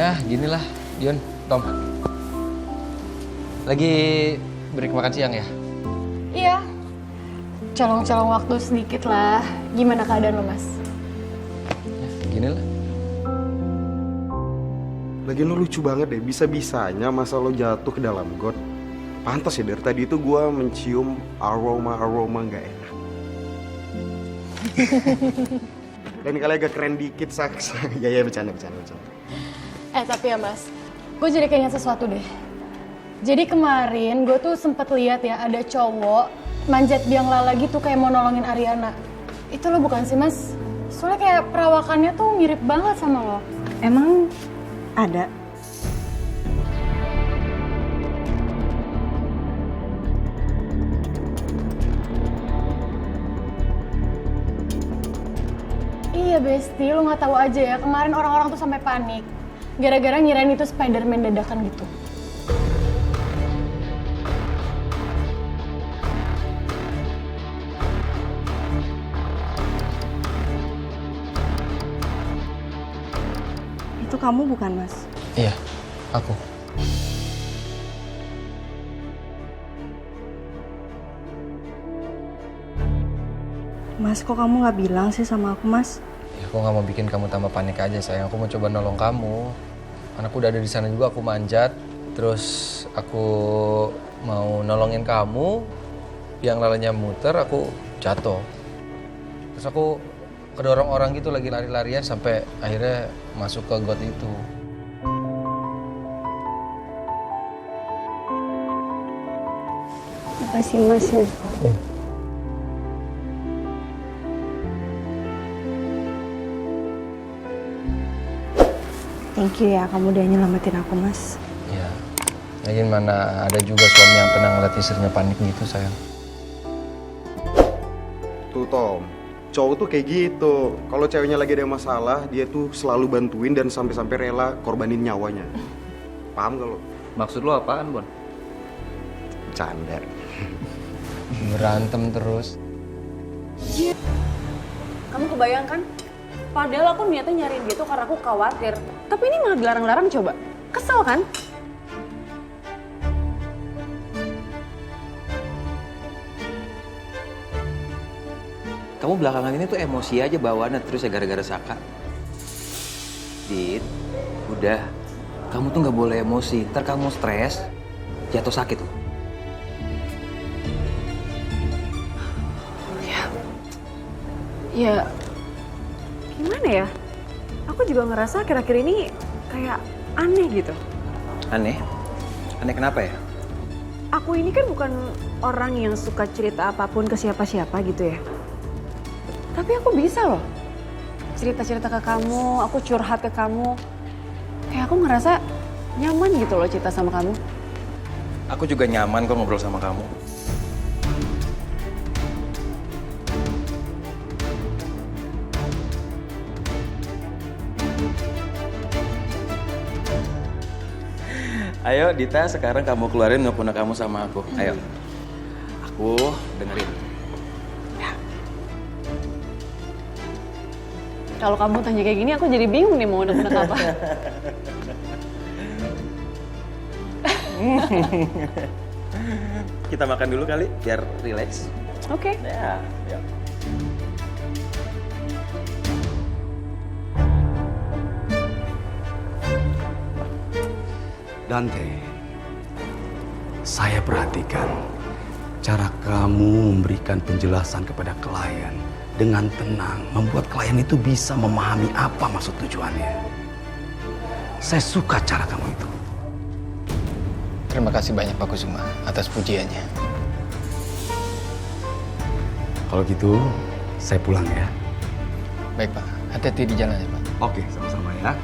Ya, ginilah, Dion, Tom. Lagi break makan siang ya? Iya. Colong-colong waktu sedikit lah. Gimana keadaan lo, Mas? Ya, ginilah. Lagian lo lucu banget deh, bisa-bisanya masa lo jatuh ke dalam got. Pantas ya, dari tadi itu gue mencium aroma nggak enak. Dan kali agak keren dikit, Saks. Ya, bercanda. Tapi ya, Mas, gue jadi keinget sesuatu deh. Jadi kemarin gue tuh sempet lihat ya, ada cowok manjat biang lala gitu kayak mau nolongin Ariana. Itu lo bukan sih, Mas? Soalnya kayak perawakannya tuh mirip banget sama lo. Emang ada? Iya, Besti, lo nggak tahu aja ya. Kemarin orang-orang tuh sampai panik gara-gara ngirain itu Spider-Man dadakan gitu. Itu kamu bukan, Mas? Iya, aku. Mas, kok kamu nggak bilang sih sama aku, Mas? Ya, aku nggak mau bikin kamu tambah panik aja, sayang. Aku mau coba nolong kamu. Anakku udah ada di sana juga, aku manjat. Terus aku mau nolongin kamu. Biang lalanya muter, aku jatuh. Terus aku kedorong orang gitu lagi lari-larian sampai akhirnya masuk ke got itu. Makasih, Mas. Thank you ya, kamu udah nyelamatin aku, Mas. Ya, lagian mana ada juga suami yang pernah ngeliat istrinya panik gitu, sayang. Tuh, Tom. Cowok tuh kayak gitu. Kalau ceweknya lagi ada masalah, dia tuh selalu bantuin dan sampai-sampai rela korbanin nyawanya. Paham gak lo? Maksud lo apaan, Bon? Canda. Berantem terus. Kamu kebayang kan? Padahal aku niatnya nyariin dia tuh karena aku khawatir. Tapi ini malah dilarang-larang coba. Kesel kan? Kamu belakangan ini tuh emosi aja bawaannya terus ya gara-gara Saka. Dit, udah. Kamu tuh nggak boleh emosi. Ntar kamu stres, jatuh sakit loh. Ya, gimana ya? Aku juga ngerasa akhir-akhir ini kayak aneh gitu. Aneh? Aneh kenapa ya? Aku ini kan bukan orang yang suka cerita apapun ke siapa-siapa gitu ya. Tapi aku bisa loh cerita-cerita ke kamu, aku curhat ke kamu. Kayak aku ngerasa nyaman gitu loh cerita sama kamu. Aku juga nyaman kok ngobrol sama kamu. Ayo Dita, sekarang kamu keluarin ngepuna kamu sama aku. Ayo. Aku dengerin. Kalau kamu tanya kayak gini, aku jadi bingung nih mau unek-unek apa. Kita makan dulu kali, biar rileks. Oke. Ya, ya. Dante, saya perhatikan cara kamu memberikan penjelasan kepada klien dengan tenang, membuat klien itu bisa memahami apa maksud tujuannya. Saya suka cara kamu itu. Terima kasih banyak Pak Kusuma atas pujiannya. Kalau gitu, saya pulang ya. Baik Pak, hati-hati di jalan ya Pak. Oke, sama-sama ya.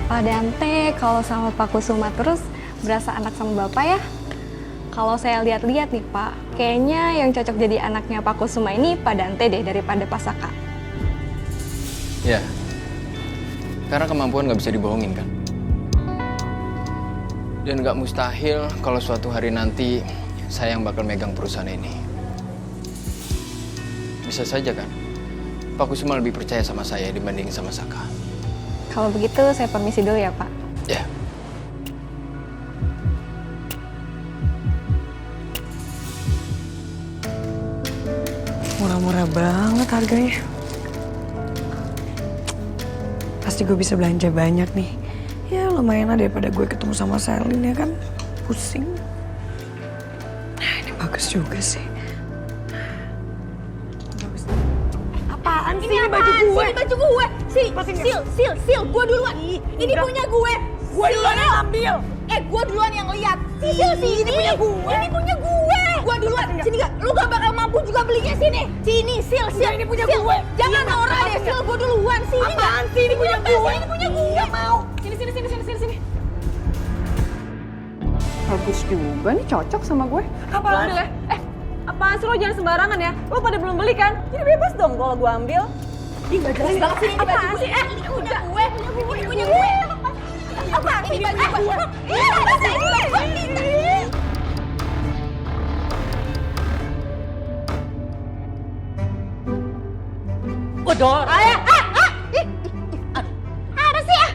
Pak Dante, kalau sama Pak Kusuma terus berasa anak sama Bapak ya? Kalau saya lihat-lihat nih Pak, kayaknya yang cocok jadi anaknya Pak Kusuma ini Pak Dante deh daripada Pak Saka. Ya, karena kemampuan nggak bisa dibohongin kan. Dan nggak mustahil kalau suatu hari nanti saya yang bakal megang perusahaan ini. Bisa saja kan, Pak Kusuma lebih percaya sama saya dibanding sama Saka. Kalau begitu saya permisi dulu ya, Pak. Ya. Murah-murah banget harganya. Pasti gue bisa belanja banyak nih. Ya lumayan lah daripada gue ketemu sama Selin ya kan. Pusing. Nah ini bagus juga sih. Apaan sih ini baju gue? Ini baju gue. Sil, gue duluan. Ini punya gue. Gue duluan yang ambil. Gue duluan yang lihat. Sil, ini punya gue. Ini punya gue. Gue duluan. Sini gak? Lu gak bakal mampu juga belinya sini. Sini, Sil. Ini punya gue. Jangan norak deh, Sil. Gue duluan. Sini gak? Apaan sih? Ini punya gue. Ini punya gue. Gak mau. Sini. Bagus juga nih, cocok sama gue. Apaan? Ambil ya? Apaan sih lo jangan sembarangan ya? Lo pada belum beli kan? Jadi bebas dong kalau gue ambil. Ih, gak jelas banget sih ini baju gue. Ini punya gue. Ini punya gue. Apa? Ini baju gue. Bodor. Apa sih ah?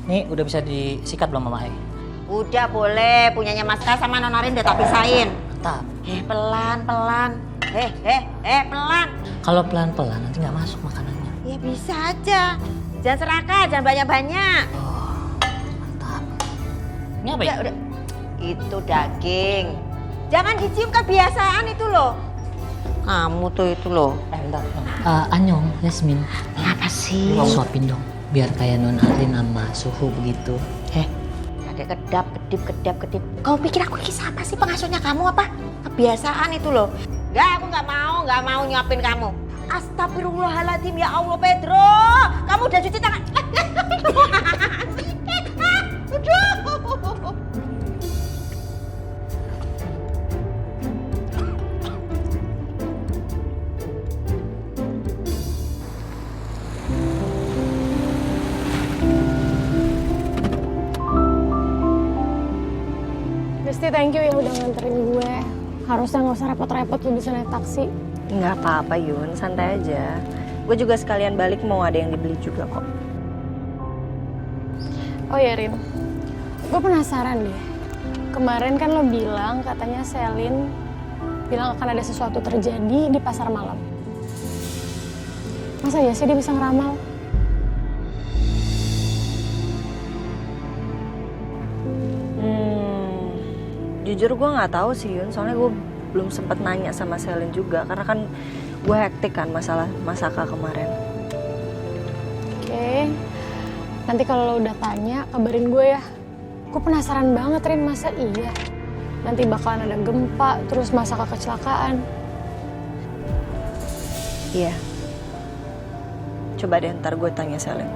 Nih udah bisa disikat belum Mama Ai? Udah boleh, punyanya Mas Kal sama Nonarin udah tak pisahin. Mantap. Pelan. Pelan. Kalau pelan-pelan nanti nggak masuk makanannya. Ya bisa aja. Jangan serakah, jangan banyak-banyak. Oh, mantap. Ini apa ya? Udah. Itu daging. Jangan dicium kebiasaan itu loh. Kamu tuh itu loh. Bentar. Anyong, Yasmin. Apa sih? Suapin dong. Biar kayak Non Arin sama Suhu begitu. Ada kedap-kedip. Kau pikir aku ini siapa sih, pengasuhnya kamu apa? Kebiasaan itu loh. Enggak, aku nggak mau nyuapin kamu. Astagfirullahaladzim, ya Allah Pedro. Kamu udah cuci tangan. Gusti, thank you ya udah nganterin gue. Harusnya nggak usah repot-repot, lu bisa naik taksi. Nggak apa-apa Yun, santai aja. Gue juga sekalian balik mau ada yang dibeli juga kok. Oh ya Rin, gue penasaran deh. Kemarin kan lo bilang katanya Selin bilang akan ada sesuatu terjadi di pasar malam. Masa ya sih dia bisa ngeramal? Jujur gue nggak tahu sih Yun, soalnya gue belum sempet nanya sama Selin juga karena kan gue hektik kan masalah Masaka kemarin. Oke, nanti kalau lo udah tanya kabarin gue ya. Gue penasaran banget Rin, masa iya nanti bakalan ada gempa terus Masaka kecelakaan. Iya. Coba deh ntar gue tanya Selin.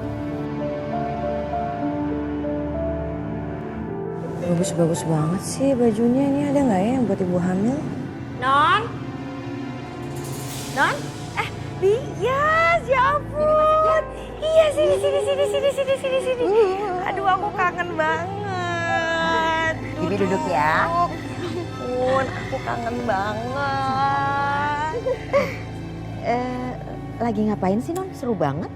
Bagus-bagus banget sih bajunya. Ini ada nggak ya yang buat ibu hamil? Non? Bias, ya ampun. Iya, sini. Aduh aku kangen banget. Bibi duduk ya. Ampun, aku kangen banget. Lagi ngapain sih Non? Seru banget.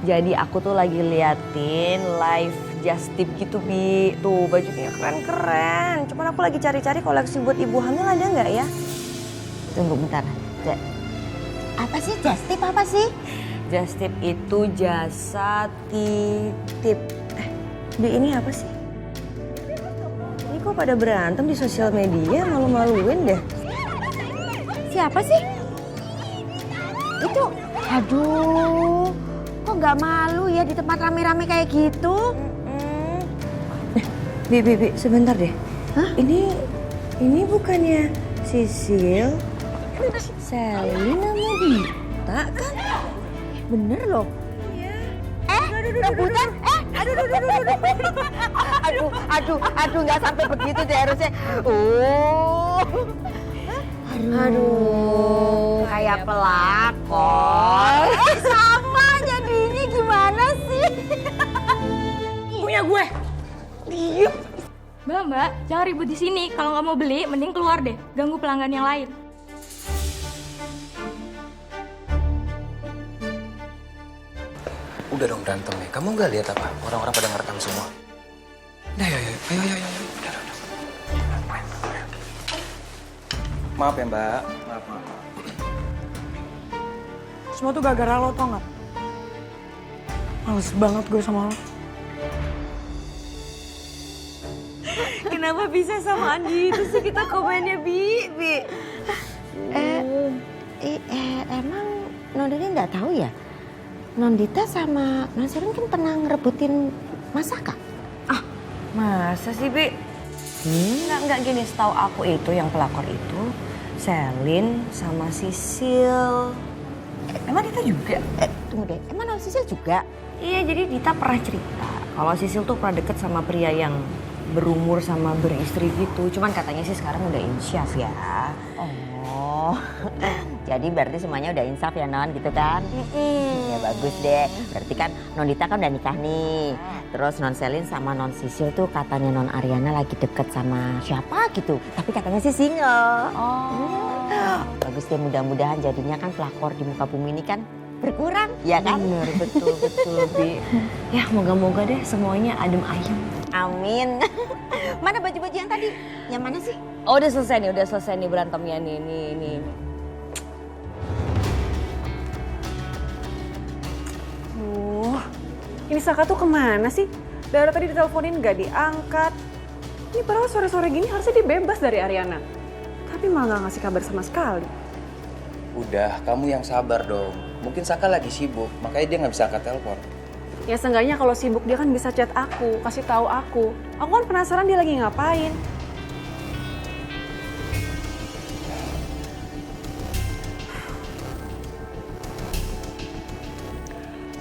Jadi aku tuh lagi liatin live Just Tip gitu Bi. Tuh bajunya keren-keren. Cuman aku lagi cari-cari koleksi buat ibu hamil ada nggak ya? Tunggu bentar. Apa sih Just Tip apa sih? Just Tip itu jasa titip. Bi ini apa sih? Ini kok pada berantem di sosial media, malu-maluin deh. Siapa sih? Itu, aduh, kok nggak malu ya di tempat rame-rame kayak gitu? Bi, sebentar deh. Hah? Ini bukannya Sisil, Selin sama Dita kan? Bener loh. Rebutan? Aduh, nggak sampai begitu deh harusnya. Aduh, kayak pelakor. Sama jadinya gimana sih? Punya gue. Mbak, jangan ribut di sini. Kalau nggak mau beli, mending keluar deh. Ganggu pelanggan yang lain. Udah dong berantem nih. Kamu nggak lihat apa? Orang-orang pada ngerekam semua. Nah, ayo. Udah. Maaf ya Mbak. Maaf. Semua tuh gara-gara lo, tau gak? Males banget gue sama lo. Kenapa bisa sama Andi itu sih kita komennya, Bi? Emang Nondita nggak tahu ya? Nondita sama Non Selin kan pernah ngerebutin Mas Saka. Masa sih, Bi? Enggak gini, setahu aku itu yang pelakor itu Selin sama Sisil. Emang Dita juga? Tunggu deh, emang Non Sisil juga? Iya, jadi Dita pernah cerita kalau Sisil tuh pernah deket sama pria yang berumur sama beristri gitu. Cuman katanya sih sekarang udah insyaf ya. Oh, jadi berarti semuanya udah insaf ya Non gitu kan? Ya bagus deh, berarti kan Nondita kan udah nikah nih. Terus Non Selin sama Non Sisil tuh katanya Non Ariana lagi deket sama siapa gitu. Tapi katanya sih single. Bagus deh, mudah-mudahan jadinya kan pelakor di muka bumi ini kan berkurang, ya kan? Bener, betul, Bi. Ya, moga-moga deh semuanya adem ayem. Amin. Mana baju-baju yang tadi? Yang mana sih? Oh, udah selesai nih berantemnya nih. Ini Saka tuh kemana sih? Dari tadi diteleponin gak diangkat. Ini padahal sore-sore gini harusnya dia bebas dari Ariana. Tapi malah gak ngasih kabar sama sekali. Udah, kamu yang sabar dong. Mungkin Saka lagi sibuk, makanya dia nggak bisa angkat telepon. Ya seenggaknya kalau sibuk dia kan bisa chat aku, kasih tahu aku. Aku kan penasaran dia lagi ngapain.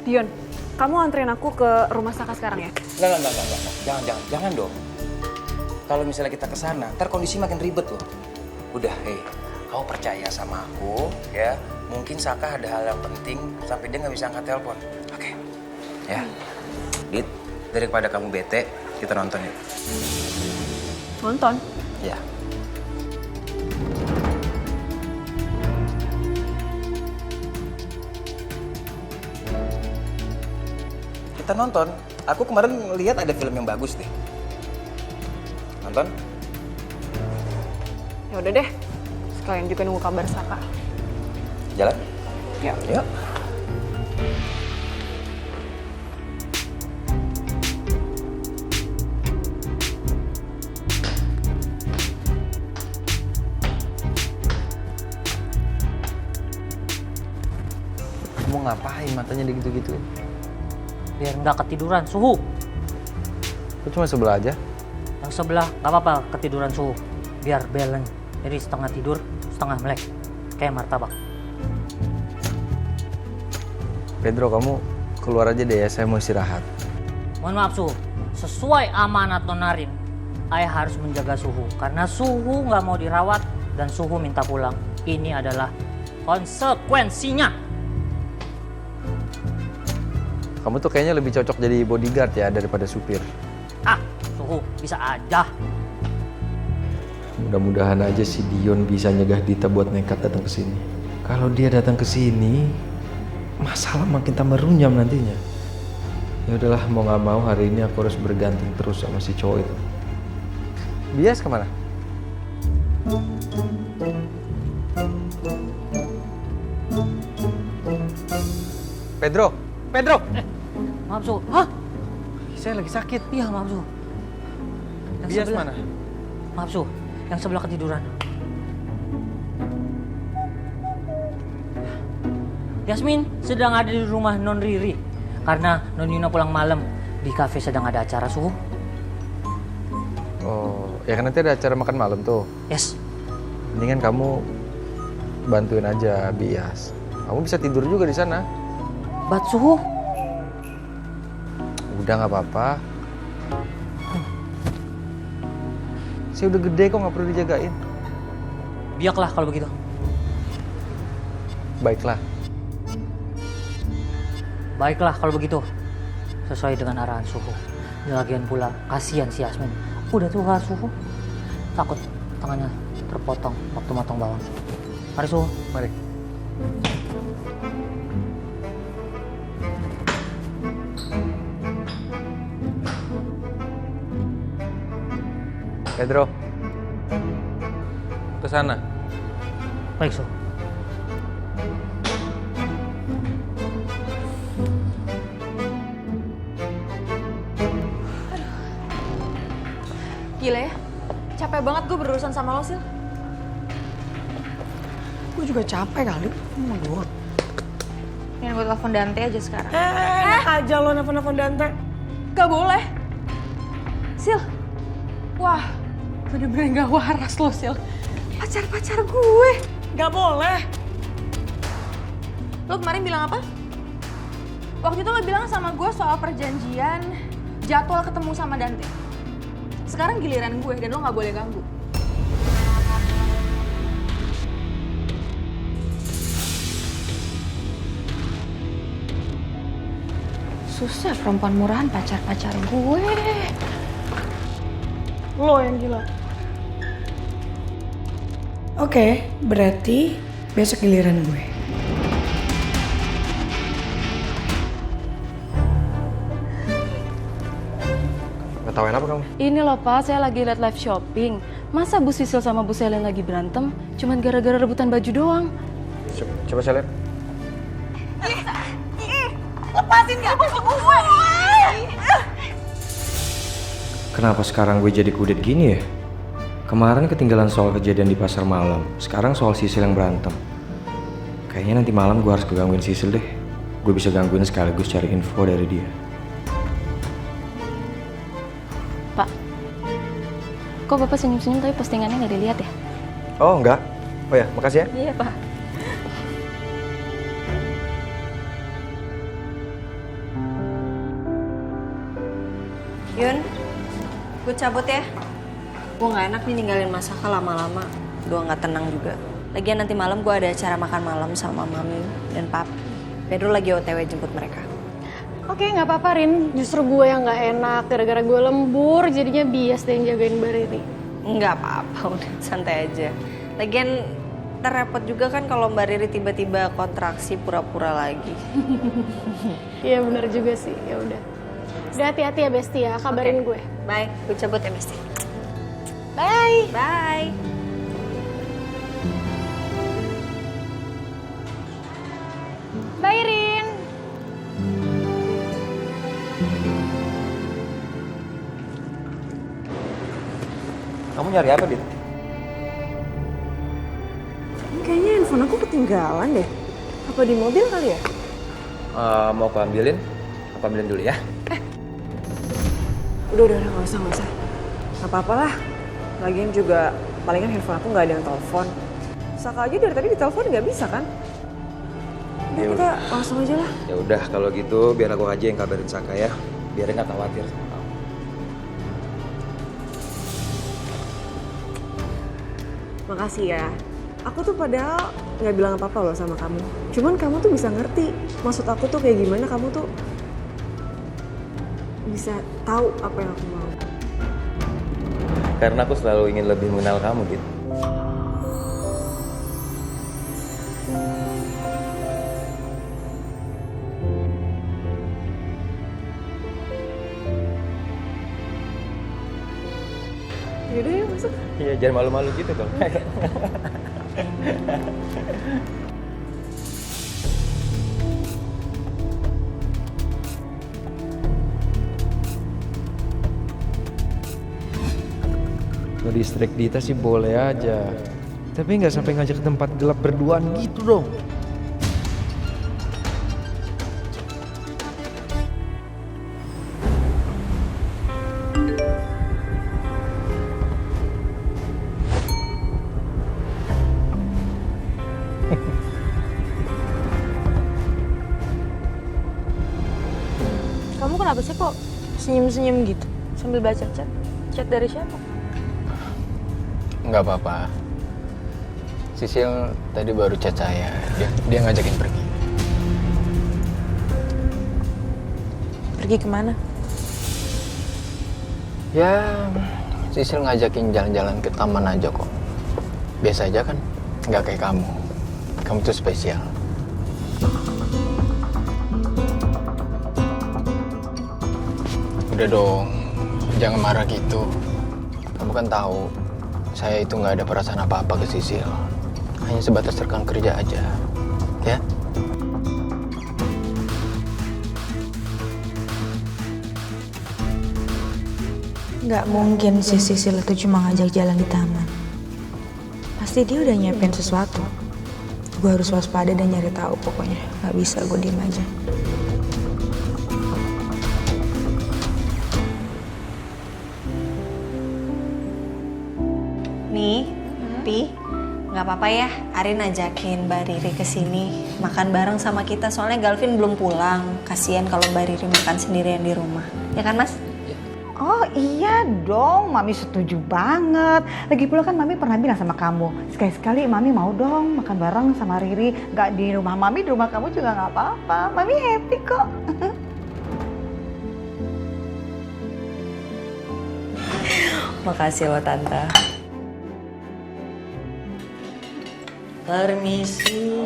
Dion, kamu anterin aku ke rumah Saka sekarang ya? Enggak. Jangan dong. Kalau misalnya kita ke sana, ntar kondisi makin ribet loh. Udah, kamu percaya sama aku ya. Mungkin Saka ada hal yang penting sampai dia nggak bisa angkat telepon. Oke. Ya. Dit, daripada kamu bete, kita nonton yuk. Nonton? Ya. Kita nonton. Aku kemarin lihat ada film yang bagus deh. Nonton? Ya udah deh. Sekalian juga nunggu kabar Saka. Jalan? Ya. Yuk. Kamu ngapain matanya digitu-gituin? Biar nggak ketiduran suhu. Lu cuma sebelah aja? Yang sebelah nggak apa-apa ketiduran suhu. Biar balance. Jadi setengah tidur, setengah melek. Kayak martabak. Pedro, kamu keluar aja deh ya, saya mau istirahat. Mohon maaf suhu. Sesuai amanat Nonarin, ayah harus menjaga suhu. Karena suhu nggak mau dirawat dan suhu minta pulang. Ini adalah konsekuensinya. Kamu tuh kayaknya lebih cocok jadi bodyguard ya daripada supir. Suhu bisa aja. Mudah-mudahan aja si Dion bisa nyegah Dita buat nekat datang ke sini. Kalau dia datang ke sini, masalah makin tambah runyam nantinya. Ya udahlah, mau nggak mau hari ini aku harus bergantung terus sama si cowok itu. Bias kemana? Pedro. Maaf suhu. Hah? Saya lagi sakit. Iya maaf suhu. Bias mana? Maaf suhu. Yang sebelah ketiduran. Yasmin sedang ada di rumah Non Riri karena Non Yuna pulang malam. Di kafe sedang ada acara suhu. Oh, ya kan nanti ada acara makan malam tuh. Yes. Mendingan kamu bantuin aja Bias. Kamu bisa tidur juga di sana. Bat suhu. Udah nggak apa-apa. Saya udah gede kok, nggak perlu dijagain. Biaklah kalau begitu. Baiklah. Baiklah kalau begitu. Sesuai dengan arahan suhu. Lagian pula kasihan si Yasmin. Udah tua suhu. Takut tangannya terpotong waktu motong bawang. Mari suhu. Mari. Pedro. Ke sana. Baik, Suhu. Gila ya, capek banget gue berurusan sama lo, Sil. Gue juga capek kali. Yang gue telepon Dante aja sekarang. Enak aja lo nelfon Dante. Gak boleh. Sil, wah bener-bener gak waras lo, Sil. Pacar-pacar gue. Gak boleh. Lo kemarin bilang apa? Waktu itu lo bilang sama gue soal perjanjian jadwal ketemu sama Dante. Sekarang giliran gue dan lo gak boleh ganggu. Susah perempuan murahan pacar-pacar gue. Lo yang gila. Oke, berarti besok giliran gue. Ngetawain apa kamu? Ini loh Pak, saya lagi liat live shopping. Masa Bu Sisil sama Bu Selin lagi berantem? Cuman gara-gara rebutan baju doang. Coba saya lihat. Lepasin gak? Lepasin gue! Kenapa sekarang gue jadi kudet gini ya? Kemarin ketinggalan soal kejadian di pasar malam. Sekarang soal Sisil yang berantem. Kayaknya nanti malam gue harus kegangguin Sisil deh. Gue bisa gangguin sekaligus cari info dari dia. Pak, kok Bapak senyum-senyum tapi postingannya nggak dilihat ya? Oh enggak? Oh ya, makasih ya. Iya Pak. Yun, gue cabut ya. Gue gak enak nih ninggalin Masaka lama-lama. Gue gak tenang juga. Lagian nanti malam gue ada acara makan malam sama Mami dan Pap. Pedro lagi OTW jemput mereka. Oke, nggak apa-apa Rin. Justru gue yang nggak enak. Gara-gara gue lembur, jadinya bias deh yang jagain Mbak Riri. Nggak apa-apa, udah santai aja. Lagian terrepot juga kan kalau Mbak Riri tiba-tiba kontraksi pura-pura lagi. Iya benar juga sih, ya udah. Udah hati-hati ya Besti ya, kabarin gue. Bye, gue cabut ya Besti. Bye. Bye. Bye Rin. Kamu nyari apa, Dit? Kayaknya handphone aku ketinggalan deh. Apa di mobil kali ya? Mau aku ambilin? Aku ambilin dulu ya. Udah, nggak usah. Nggak apa-apa lah. Lagian juga palingan handphone aku nggak ada yang telepon. Saka aja dari tadi ditelepon nggak bisa kan? Udah, kita langsung aja lah. Ya udah kalau gitu biar aku aja yang kabarin Saka ya. Biar nggak khawatir sama kamu. Makasih ya. Aku tuh padahal nggak bilang apa-apa loh sama kamu. Cuman kamu tuh bisa ngerti maksud aku tuh kayak gimana. Kamu tuh bisa tahu apa yang aku mau. Karena aku selalu ingin lebih mengenal kamu, Dit. Yaudah ya masuk. Iya, jangan malu-malu gitu dong. Kalau distrik Dita sih boleh aja. Tapi nggak sampai ngajak ke tempat gelap berduaan gitu dong. Kamu kenapa sih kok senyum-senyum gitu sambil baca chat? Chat dari siapa? Nggak apa-apa. Sisil tadi baru chat saya. Dia ngajakin pergi. Pergi kemana? Ya, Sisil ngajakin jalan-jalan ke taman aja kok. Biasa aja kan? Nggak kayak kamu. Kamu tuh spesial. Udah dong, jangan marah gitu. Kamu kan tahu, saya itu nggak ada perasaan apa-apa ke Sisil. Hanya sebatas rekan kerja aja, ya? Nggak mungkin si Sisil itu cuma ngajak jalan di taman. Pasti dia udah nyiapin sesuatu. Gue harus waspada dan nyari tahu pokoknya. Nggak bisa gue diem aja. Nih, Pi, nggak apa-apa ya. Arin ajakin Mbak Riri ke sini makan bareng sama kita. Soalnya Galvin belum pulang. Kasian kalau Mbak Riri makan sendirian di rumah. Ya kan, Mas? Oh iya dong, Mami setuju banget. Lagi pula kan Mami pernah bilang sama kamu, sekali-sekali Mami mau dong makan bareng sama Riri. Gak di rumah Mami, di rumah kamu juga gak apa-apa. Mami happy kok. Makasih loh, Tante. Permisi,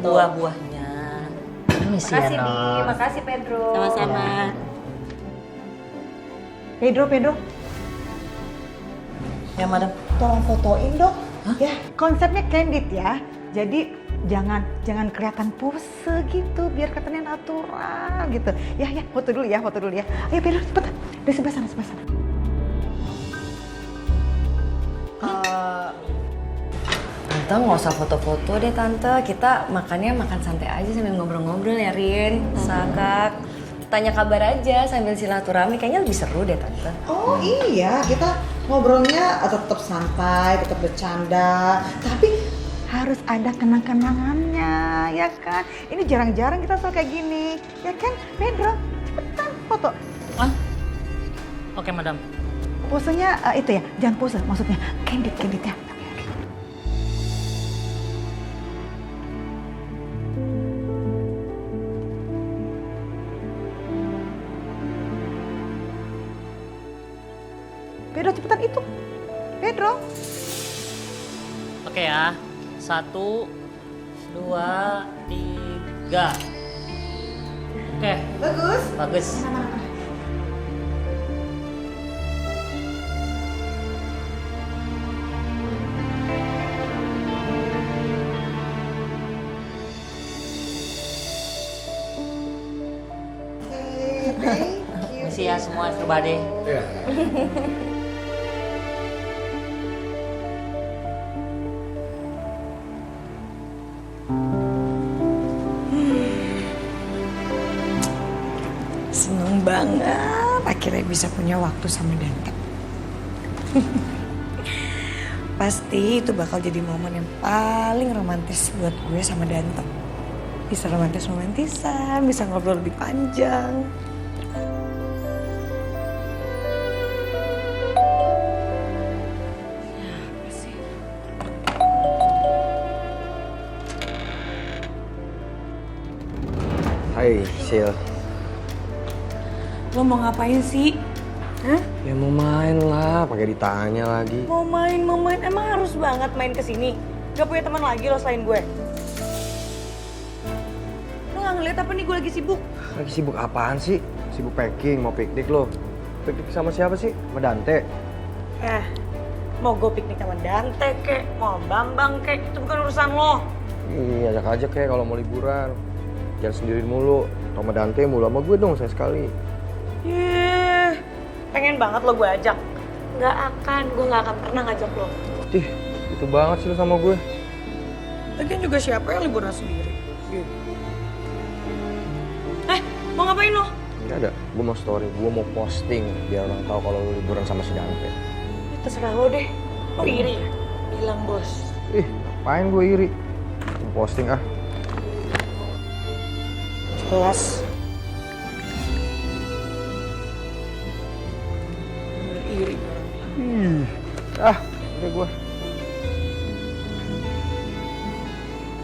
buah-buahnya. Permisi ya, Makasih, Di. Non. Makasih, Pedro. Sama-sama. Pedro. Ya, Madam. Tolong fotoin dong. Ya, konsepnya candid ya. Jadi jangan kelihatan pose gitu, biar kelihatannya natural gitu. Ya, foto dulu ya. Ayo Pedro, cepetan. Dari sebelah sana. Tante nggak usah foto-foto deh, Tante. Kita makan santai aja sambil ngobrol-ngobrol ya, Rin. Sakak. Tanya kabar aja sambil silaturahmi, kayaknya lebih seru deh, Tante. Oh iya, kita ngobrolnya tetap santai, tetap bercanda, tapi harus ada kenang-kenangannya, ya kan? Ini jarang-jarang kita soal kayak gini, ya kan? Pedro, cepetan foto. Oke, Madam. Posenya itu ya, jangan pose, maksudnya candid ya. Pedro, cepetan itu. Pedro. Oke ya. 1, 2, 3. Oke. Bagus. Misi ya semua, everybody. Seneng banget akhirnya bisa punya waktu sama Dante. Pasti itu bakal jadi momen yang paling romantis buat gue sama Dante. Bisa romantisan, bisa ngobrol lebih panjang. Hai, Sil. Lo mau ngapain sih? Hah? Ya mau main lah, pakai ditanya lagi. Mau main. Emang harus banget main kesini? Gak punya teman lagi lo selain gue? Lo gak ngeliat apa nih gue lagi sibuk? Lagi sibuk apaan sih? Sibuk packing, mau piknik lo. Piknik sama siapa sih? Sama Dante? Mau gue piknik sama Dante kek, mau Bambang kek, itu bukan urusan lo. Iya, ajak aja kayak kalau mau liburan. Jangan sendirian mulu. Sama Dante mulu, sama gue dong sekali. Pengen banget lo gue ajak. Gue gak akan pernah ngajak lo. Ih, itu banget sih lo sama gue. Lagian juga siapa yang liburan sendiri? Mau ngapain lo? Gak ada, gue mau story, gue mau posting biar orang tahu kalau lo liburan sama si Dante. Terserah lo deh. Lo iri ya? Bilang bos. Ih, ngapain gue iri? Gue posting ah. Jelas. Iri. Udah gue.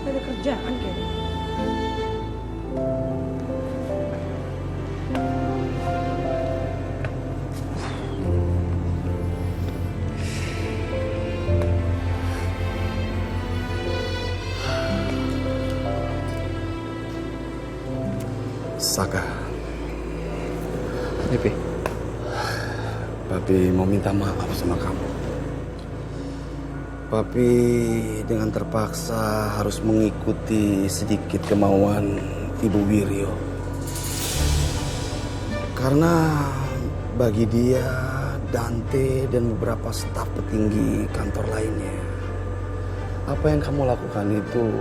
Ada kerjaan kayaknya. Saka, Nih, Pi. Papi mau minta maaf sama kamu. Papi dengan terpaksa harus mengikuti sedikit kemauan Ibu Wiryo. Karena bagi dia, Dante dan beberapa staf petinggi kantor lainnya, apa yang kamu lakukan itu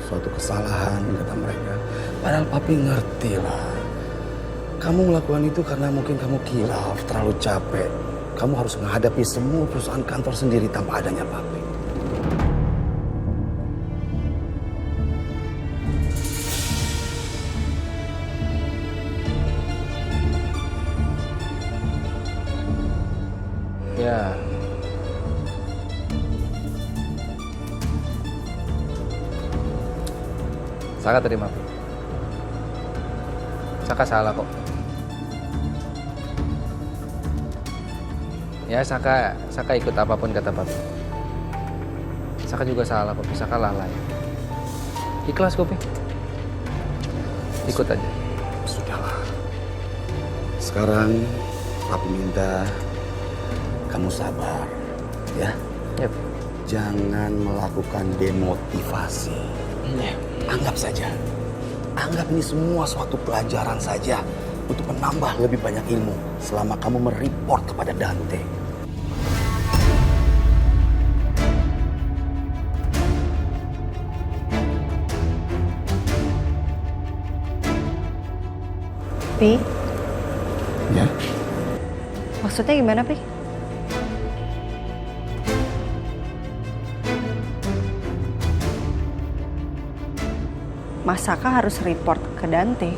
suatu kesalahan, kata mereka. Padahal papi ngerti lah. Kamu melakukan itu karena mungkin kamu kilaf, terlalu capek. Kamu harus menghadapi semua perusahaan kantor sendiri tanpa adanya papi. Ya. Saka terima. Saka salah kok. Ya Saka ikut apapun kata papi. Saka juga salah kok, Saka lalai. Ikhlas kok, Pi. Ikut aja. Sudahlah. Sekarang papi minta kamu sabar, ya. Yep. Jangan melakukan demotivasi. Anggap saja. Anggap ini semua suatu pelajaran saja untuk menambah lebih banyak ilmu selama kamu mereport kepada Dante. Pi? Ya? Maksudnya gimana, Pi? Mas Saka harus report ke Dante.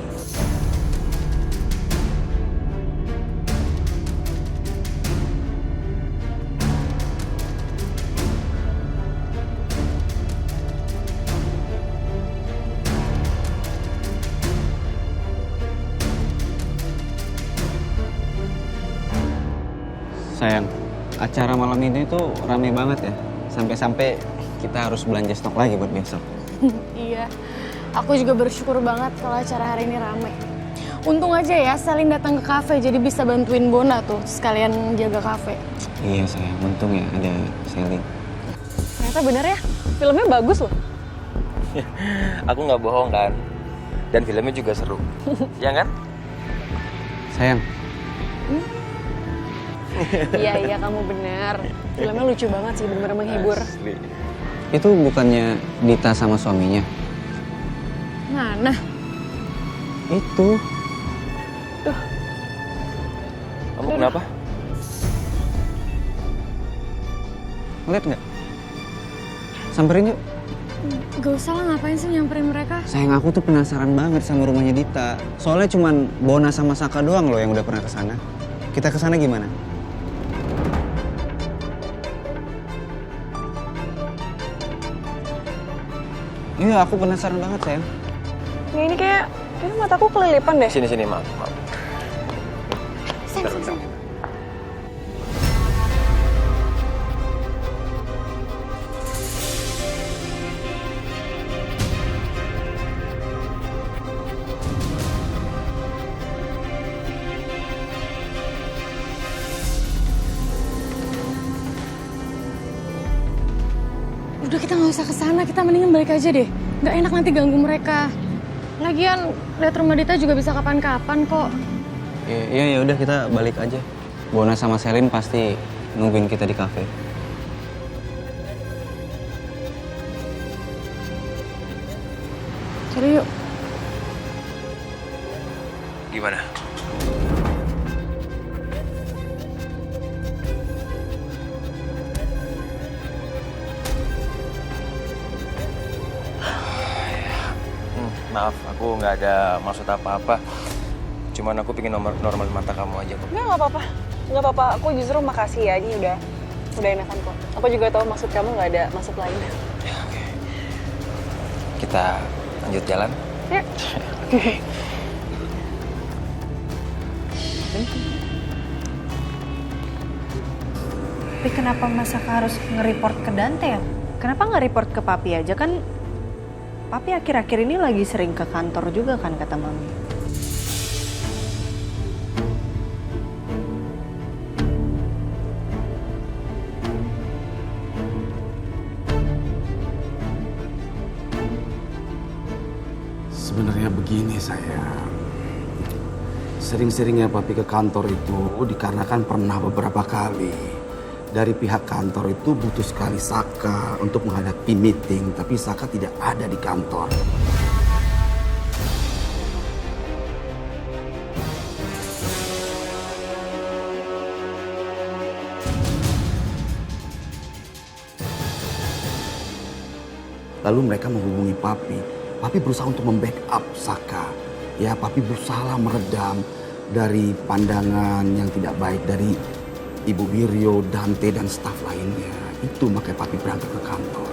Sayang, acara malam ini tuh rame banget ya. Sampai-sampai kita harus belanja stok lagi buat besok. Iya, aku juga bersyukur banget kalau acara hari ini rame. Untung aja ya Selin datang ke kafe jadi bisa bantuin Bona tuh sekalian jaga kafe. Iya sayang, untung ya ada Selin. Ternyata bener ya, filmnya bagus loh. Aku nggak bohong kan. Dan filmnya juga seru. Ya kan? Sayang. Iya kamu bener. Filmnya lucu banget sih, bener-bener menghibur. Itu bukannya Dita sama suaminya? Mana? Itu. Kamu kenapa? Ngeliat nggak? Samperin yuk. Gak usah lah, ngapain sih nyamperin mereka? Sayang, aku tuh penasaran banget sama rumahnya Dita. Soalnya cuman Bona sama Saka doang loh yang udah pernah kesana. Kita kesana gimana? Iya, aku penasaran banget, sayang. Ya, ini kayak mataku kelilipan deh. Sini, maaf. Sen. Udah, kita nggak usah kesana, kita mendingan balik aja deh. Nggak enak nanti ganggu mereka. Lagian lihat rumah Dita juga bisa kapan-kapan kok. Iya, udah kita balik aja. Bona sama Selin pasti nungguin kita di kafe. Cari yuk. Gimana? Maaf, aku nggak ada maksud apa-apa. Cuman aku pengen normal mata kamu aja kok. Nggak apa-apa. Aku justru makasih ya, ini udah enakan kok. Aku juga tahu maksud kamu nggak ada maksud lain. Ya, oke. Kita lanjut jalan? Yuk. Tapi kenapa Mas Saka harus nge-report ke Dante ya? Kenapa nggak report ke Papi aja? Kan Papi akhir-akhir ini lagi sering ke kantor juga kan, kata Mami. Sebenarnya begini sayang. Sering-seringnya papi ke kantor itu dikarenakan pernah beberapa kali dari pihak kantor itu butuh sekali Saka untuk menghadapi meeting, tapi Saka tidak ada di kantor. Lalu mereka menghubungi papi. Papi berusaha untuk membackup Saka. Ya, papi berusaha meredam dari pandangan yang tidak baik dari Ibu Wiryo, Dante, dan staf lainnya. Itu makanya papi berangkat ke kantor.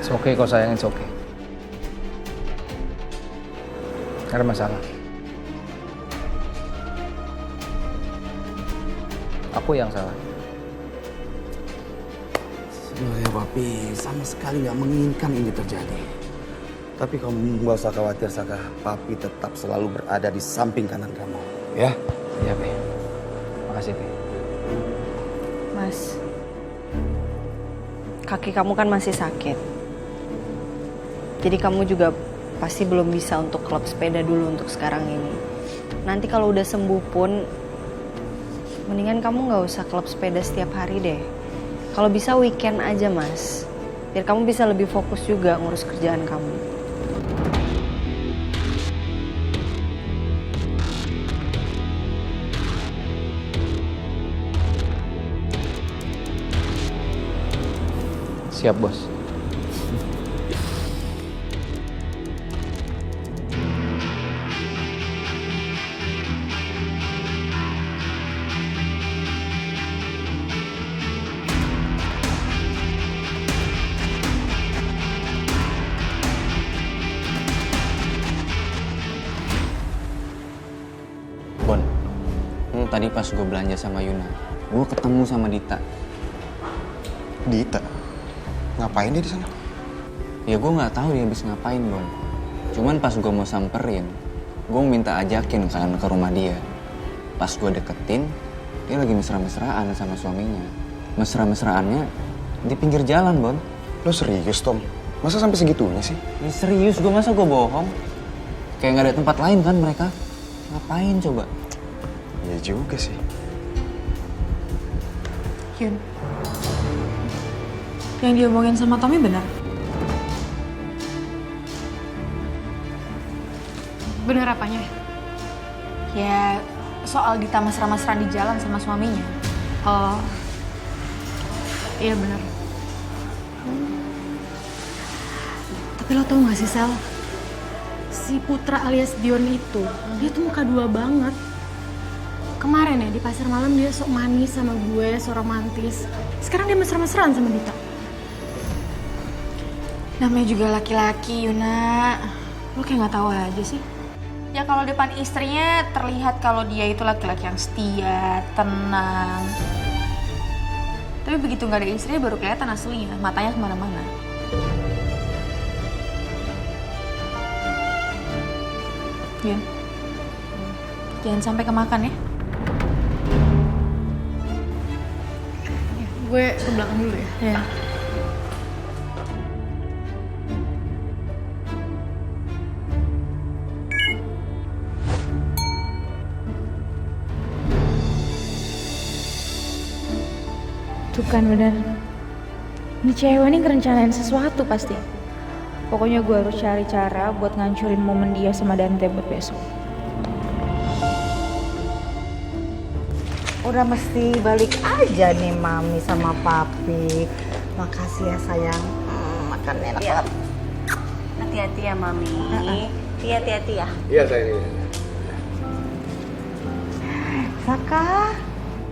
It's okay kok sayang, it's okay. Gak ada masalah. Aku yang salah. Sebenarnya papi sama sekali nggak menginginkan ini terjadi. Tapi kamu nggak usah khawatir, Saka. Papi tetap selalu berada di samping kanan kamu. Ya? Iya, Pi. Makasih, Pi. Mas, kaki kamu kan masih sakit. Jadi kamu juga pasti belum bisa untuk klub sepeda dulu untuk sekarang ini. Nanti kalau udah sembuh pun, mendingan kamu nggak usah klub sepeda setiap hari deh. Kalau bisa weekend aja, Mas. Biar kamu bisa lebih fokus juga ngurus kerjaan kamu. Siap, Bos. Bon, tadi pas gue belanja sama Yuna, gue ketemu sama Dita. Dita? Ngapain dia di sana? Ya gue nggak tahu dia habis ngapain, Bon. Cuman pas gue mau samperin, gue minta ajakin kan ke rumah dia. Pas gue deketin, dia lagi mesra-mesraan sama suaminya. Mesra-mesraannya di pinggir jalan, Bon. Lo serius, Tom? Masa sampai segitunya sih? Ya, serius, gue masa gue bohong? Kayak nggak ada tempat lain kan mereka? Ngapain coba? Ya juga sih. Yun, yang diomongin sama Tommy benar? Bener apanya? Ya, soal Dita mesra-mesraan di jalan sama suaminya. Oh, iya bener. Tapi lo tau gak sih, Sel? Si Putra alias Dion itu, dia tuh muka dua banget. Kemarin ya di pasar malam dia sok manis sama gue, sok romantis. Sekarang dia mesra-mesraan sama Dita. Namanya juga laki-laki, Yuna. Lo kayak nggak tahu aja sih. Ya kalau depan istrinya terlihat kalau dia itu laki-laki yang setia, tenang. Tapi begitu nggak ada istrinya baru kelihatan aslinya, matanya kemana-mana. Yun, jangan sampai kemakan ya. Gue ke belakang dulu ya. Ya. Tuh kan bener. Ini cewek nih ngerencanain sesuatu pasti. Pokoknya gue harus cari cara buat ngancurin momen dia sama Dante buat besok. Udah mesti balik aja nih Mami sama Papi. Makasih ya sayang. Makan enak banget. Hati-hati ya, Mami. Hati-hati ya. Iya sayang. Saka,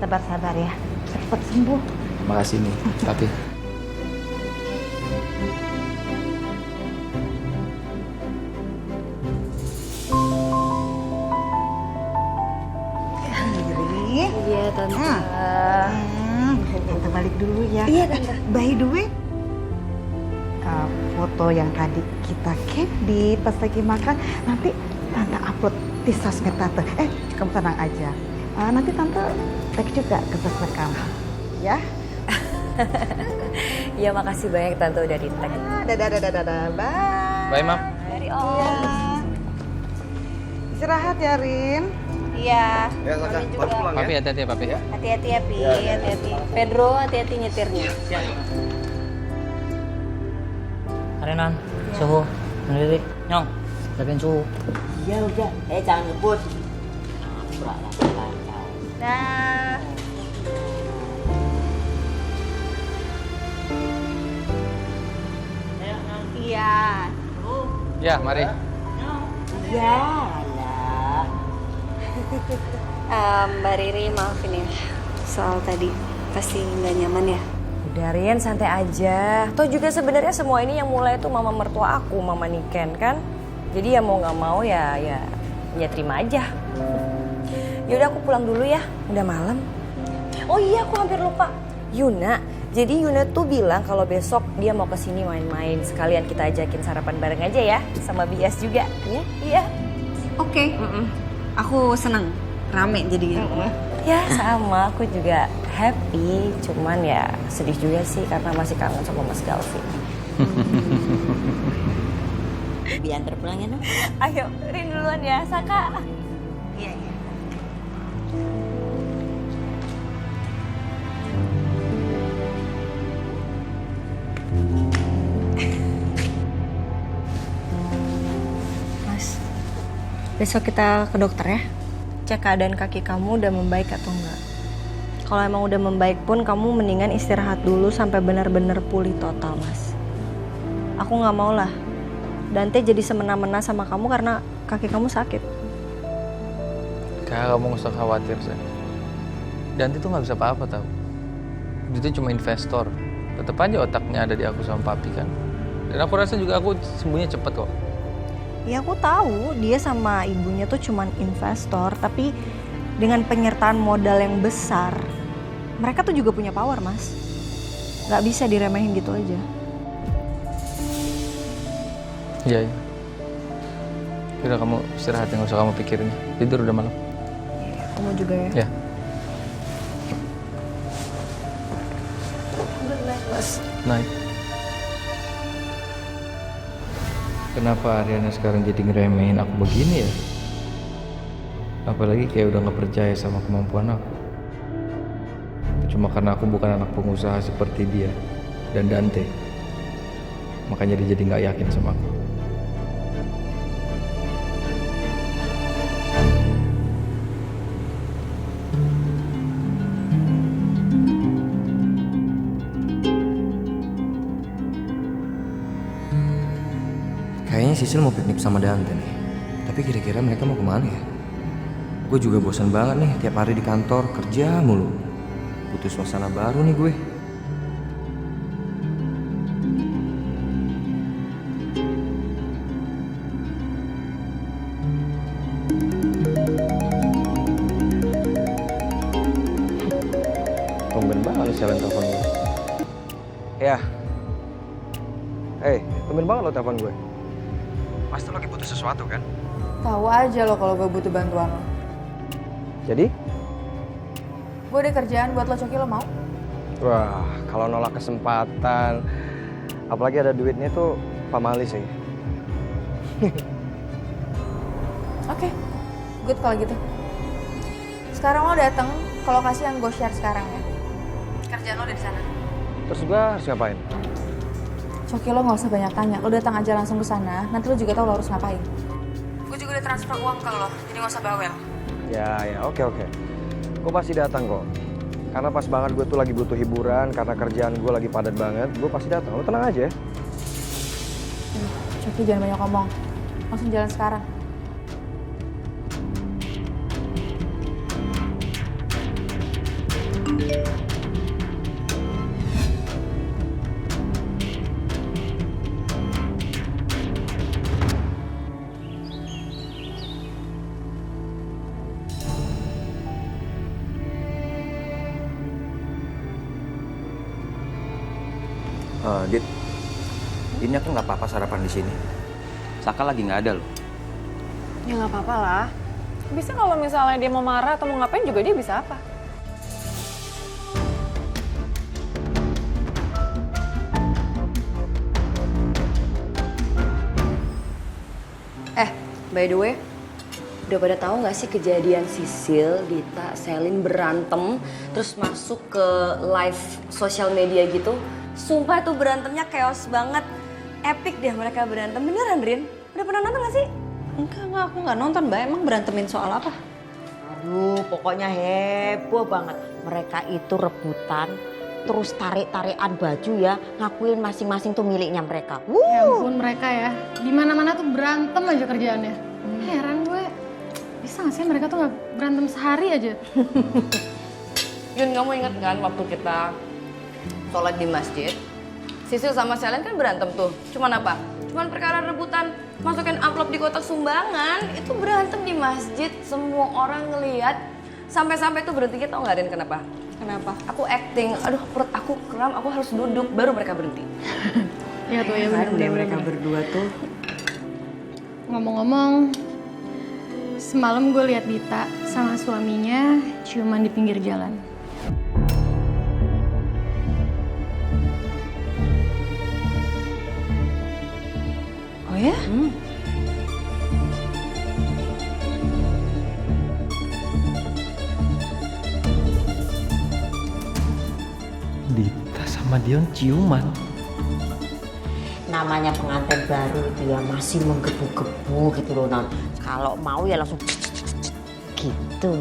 sabar-sabar ya. Cepet sembuh. Makasih nih, Papi. Iya, Tante. Tante balik dulu ya. Iya, Tante. By the way, foto yang tadi kita candid pas lagi makan, nanti tante upload di sosmed tante. Kamu tenang aja. Nanti tante tag juga ke sosmed kamu, ya? Iya, makasih banyak tante udah di tag. Dadah, bye. Bye, Mam. Dari Om. Istirahat ya, Rin. Iya. Ya, Saka. Baru pulang ya. Papi hati-hati ya, Papi. Hati-hati ya, Pi. Hati-hati. Pedro, hati-hati nyetirnya. Arenan, suhu, Lirik, Nyong, jagain suhu. Iya udah, jangan ngebut. Nah. Iya. Ya, mari. Ya lah. Mbak Riri, maafin ya. Soal tadi pasti nggak nyaman ya. Udah Rin, santai aja. Toh juga sebenarnya semua ini yang mulai itu mama mertua aku, Mama Niken kan. Jadi ya mau nggak mau ya terima aja. Yaudah aku pulang dulu ya, udah malam. Oh iya, aku hampir lupa. Yuna, jadi Yuna tuh bilang kalau besok dia mau kesini main-main. Sekalian kita ajakin sarapan bareng aja ya, sama Bias juga. Ya? Iya. Oke. Aku seneng, rame jadinya. Ya sama, aku juga happy. Cuman ya sedih juga sih karena masih kangen sama Mas Galvin. Diantar pulang ya, Noh? Ayo, Rin duluan ya, Saka. Iya. Mas, besok kita ke dokter ya. Cek keadaan kaki kamu udah membaik atau enggak. Kalau emang udah membaik pun kamu mendingan istirahat dulu sampai benar-benar pulih total, Mas. Aku nggak mau lah Dante jadi semena-mena sama kamu karena kaki kamu sakit. Kamu nggak usah khawatir, Say. Dante tuh nggak bisa apa-apa tau. Dia tuh cuma investor. Tetep aja otaknya ada di aku sama papi kan. Dan aku rasa juga aku sembuhnya cepet kok. Ya aku tahu dia sama ibunya tuh cuman investor, tapi dengan penyertaan modal yang besar, mereka tuh juga punya power, Mas. Gak bisa diremehin gitu aja. Iya. Udah kamu istirahat, nggak usah kamu pikirin. Tidur udah malam. Kamu juga ya. Ya. Good night, Mas. Night. Kenapa Ariana sekarang jadi ngeremehin aku begini ya? Apalagi kayak udah gak percaya sama kemampuan aku. Cuma karena aku bukan anak pengusaha seperti dia dan Dante. Makanya dia jadi gak yakin sama aku. Kayaknya Sisil mau piknik sama Dante nih. Tapi kira-kira mereka mau kemana ya? Gue juga bosan banget nih tiap hari di kantor kerja mulu. Butuh suasana baru nih gue. Tumben banget lo siaran telepon gue. Ya. Tumben banget lo telepon gue. Pasti lo lagi butuh sesuatu kan? Tahu aja lo kalau gue butuh bantuan lo. Jadi? Gue ada kerjaan buat lo, Coki, lo mau? Wah, kalau nolak kesempatan, apalagi ada duitnya tuh pamali sih. Oke, good kalau gitu. Sekarang lo datang ke lokasi yang gue share sekarang ya. Kerjaan lo ada di sana. Terus gue harus ngapain? Coki, lo nggak usah banyak tanya. Lo datang aja langsung ke sana. Nanti lo juga tahu lo harus ngapain. Gue juga udah transfer uang ke lo, jadi nggak usah bawel. Ya, oke. Gue pasti datang kok. Karena pas banget gue tuh lagi butuh hiburan, karena kerjaan gue lagi padat banget, gue pasti datang. Lo tenang aja ya. Coki, jangan banyak ngomong. Langsung jalan sekarang. Dit, Ini aku nggak apa-apa sarapan di sini. Saka lagi nggak ada loh. Ya nggak apa-apa lah. Bisa kalau misalnya dia mau marah atau mau ngapain juga dia bisa apa? By the way, udah pada tahu nggak sih kejadian Sisil, Dita, Selin berantem terus masuk ke live sosial media gitu? Sumpah tuh berantemnya chaos banget. Epic deh mereka berantem. Beneran, Rin? Udah pernah nonton nggak sih? Enggak, aku nggak nonton, Mbak. Emang berantemin soal apa? Aduh, pokoknya heboh banget. Mereka itu rebutan, terus tarik-tarikan baju ya, ngakuin masing-masing tuh miliknya mereka. Ya ampun mereka ya, di mana-mana tuh berantem aja kerjaannya. Heran gue, bisa nggak sih mereka tuh nggak berantem sehari aja? Yun, kamu inget kan waktu kita sholat di masjid? Sisil sama Selin kan berantem tuh. Cuman apa? Cuman perkara rebutan masukin amplop di kotak sumbangan. Itu berantem di masjid, semua orang ngeliat. Sampai-sampai tuh berhentinya tau nggak, Rin, kenapa? Kenapa? Aku acting, aduh perut aku kram, aku harus duduk, baru mereka berhenti. Ya tuh ya bener-bener mereka berdua tuh. Ngomong-ngomong, semalam gue lihat Dita sama suaminya ciuman di pinggir jalan. Oh ya? Dita sama Dion ciuman. Namanya pengantin baru itu ya masih menggebu-gebu gitu loh, Non. Kalau mau ya langsung gitu.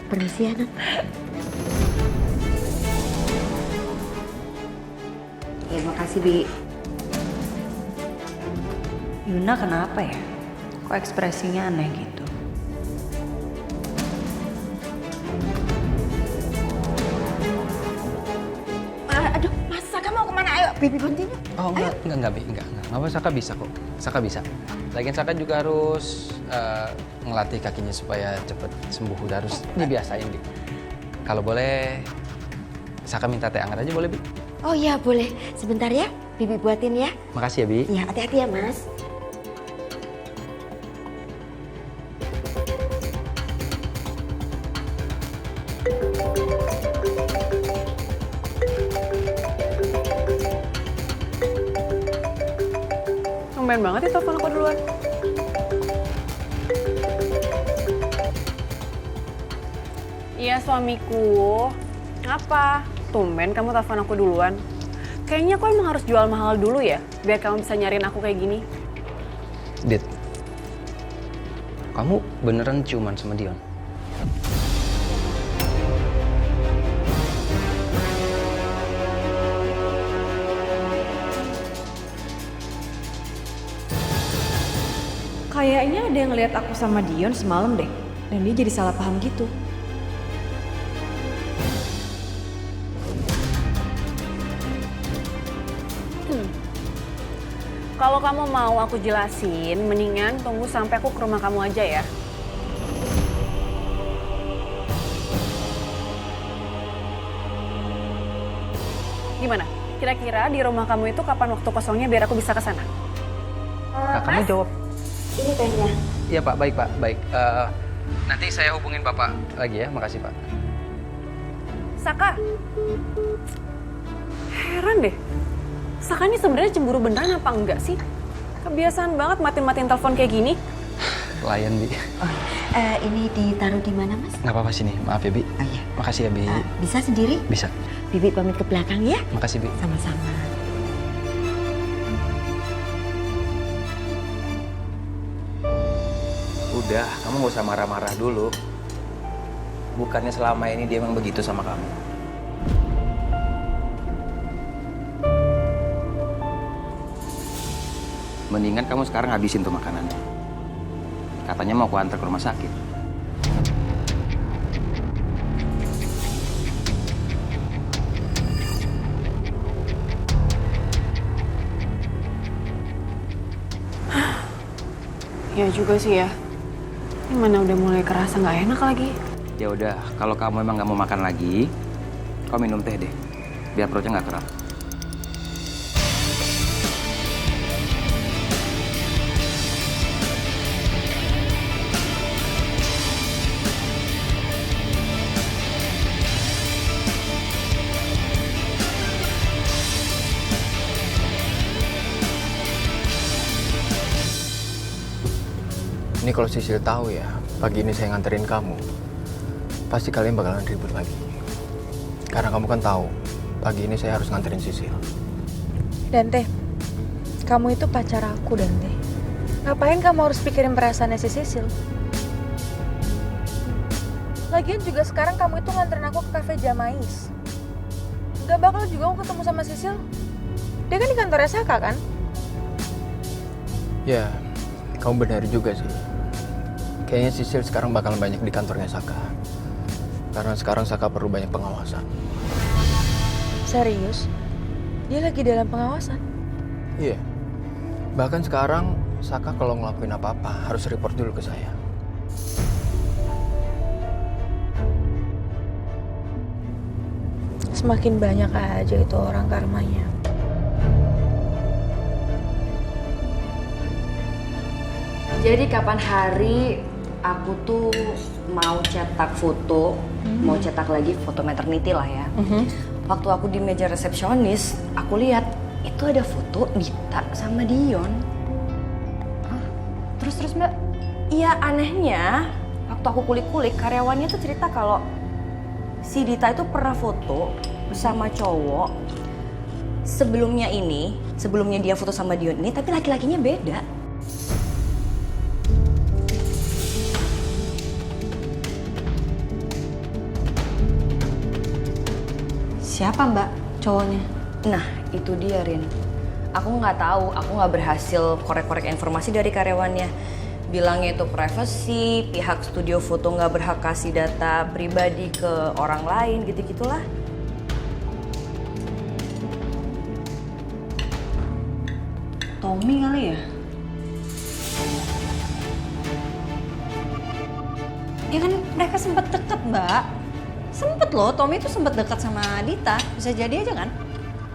Permisi ya, Non. Ya makasih, Bi. Yuna kenapa ya? Kok ekspresinya aneh gitu? Aduh, Mas Saka mau kemana? Ayo, Bibi bantuin. Oh enggak, Bi. Enggak. Apa Saka bisa kok. Saka bisa. Lagian Saka juga harus ngelatih kakinya supaya cepet sembuh. Udah harus dibiasain, Bi. Kalau boleh, Saka minta teh hangat aja boleh, Bi? Oh iya, boleh. Sebentar ya, Bibi buatin ya. Makasih ya, Bi. Iya, hati-hati ya, Mas. Tumben banget ya telepon aku duluan. Iya, suamiku. Apa? Tumben kamu telepon aku duluan. Kayaknya aku emang harus jual mahal dulu ya, biar kamu bisa nyariin aku kayak gini. Dit, kamu beneran ciuman sama Dion? Kayaknya ada yang ngeliat aku sama Dion semalam deh, dan dia jadi salah paham gitu. Kalau kamu mau aku jelasin, mendingan tunggu sampai aku ke rumah kamu aja ya. Gimana? Kira-kira di rumah kamu itu kapan waktu kosongnya biar aku bisa ke sana? Nah, kamu jawab. Ini tehnya. Iya Pak, baik Pak, baik. Nanti saya hubungin Bapak lagi ya, makasih Pak. Saka, heran deh. Saka ini sebenarnya cemburu beneran apa enggak sih? Kebiasaan banget matiin-matiin telepon kayak gini. Klien, Bi. Ini ditaruh di mana, Mas? Nggak apa-apa sini, maaf ya, Bi. Oh iya. Makasih ya, Bi. Bisa sendiri? Bisa. Bibi pamit ke belakang ya. Makasih, Bi. Sama-sama. Udah, kamu gak usah marah-marah dulu. Bukannya selama ini dia emang begitu sama kamu. Mendingan kamu sekarang habisin tuh makanannya. Katanya mau aku antar ke rumah sakit. Ya juga sih ya. Ini mana udah mulai kerasa nggak enak lagi. Ya udah, kalau kamu emang nggak mau makan lagi, kau minum teh deh, biar perutnya nggak keram. Ini kalau Sisil tahu ya, pagi ini saya nganterin kamu, pasti kalian bakalan ribut lagi. Karena kamu kan tahu, pagi ini saya harus nganterin Sisil. Dante, kamu itu pacar aku, Dante. Ngapain kamu harus pikirin perasaannya si Sisil? Lagian juga sekarang kamu itu nganterin aku ke cafe Jamais. Gak bakal juga aku ketemu sama Sisil. Dia kan di kantornya Saka kan? Ya, kamu benar juga sih. Kayaknya Sisil sekarang bakalan banyak di kantornya Saka. Karena sekarang Saka perlu banyak pengawasan. Serius? Dia lagi dalam pengawasan? Iya. Bahkan sekarang Saka kalau ngelakuin apa-apa harus report dulu ke saya. Semakin banyak aja itu orang karmanya. Jadi kapan hari aku tuh mau cetak foto, mau cetak lagi foto maternity lah ya. Waktu aku di meja resepsionis, aku lihat itu ada foto Dita sama Dion. Terus Mbak? Iya, anehnya waktu aku kulik-kulik, karyawannya tuh cerita kalau si Dita itu pernah foto bersama cowok sebelumnya dia foto sama Dion ini, tapi laki-lakinya beda. Siapa mbak cowoknya? Nah itu dia Rin. Aku nggak tahu, aku nggak berhasil korek-korek informasi dari karyawannya. Bilangnya itu privacy, pihak studio foto nggak berhak kasih data pribadi ke orang lain, gitu-gitulah. Tommy kali ya? Ya kan mereka sempat deket mbak. Sempet loh, Tommy itu sempet dekat sama Dita. Bisa jadi aja kan?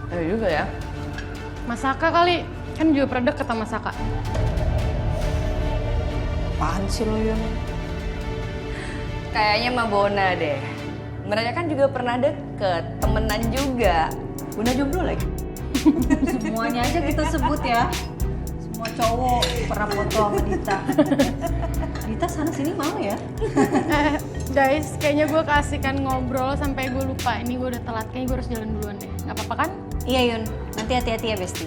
Ada juga ya. Mas Saka kali, kan juga pernah deket sama Saka. Apaan sih lo Yun? Kayaknya sama Bona deh. Mereka kan juga pernah deket, temenan juga. Bona jomblo lagi. Semuanya aja kita sebut ya. Semua cowok pernah foto sama Dita. Dita sana sini mau ya? Guys, kayaknya gue keasikan ngobrol sampai gue lupa. Ini gue udah telat, kayaknya gue harus jalan duluan deh. Gak apa-apa kan? Iya Yun, nanti hati-hati ya Besti.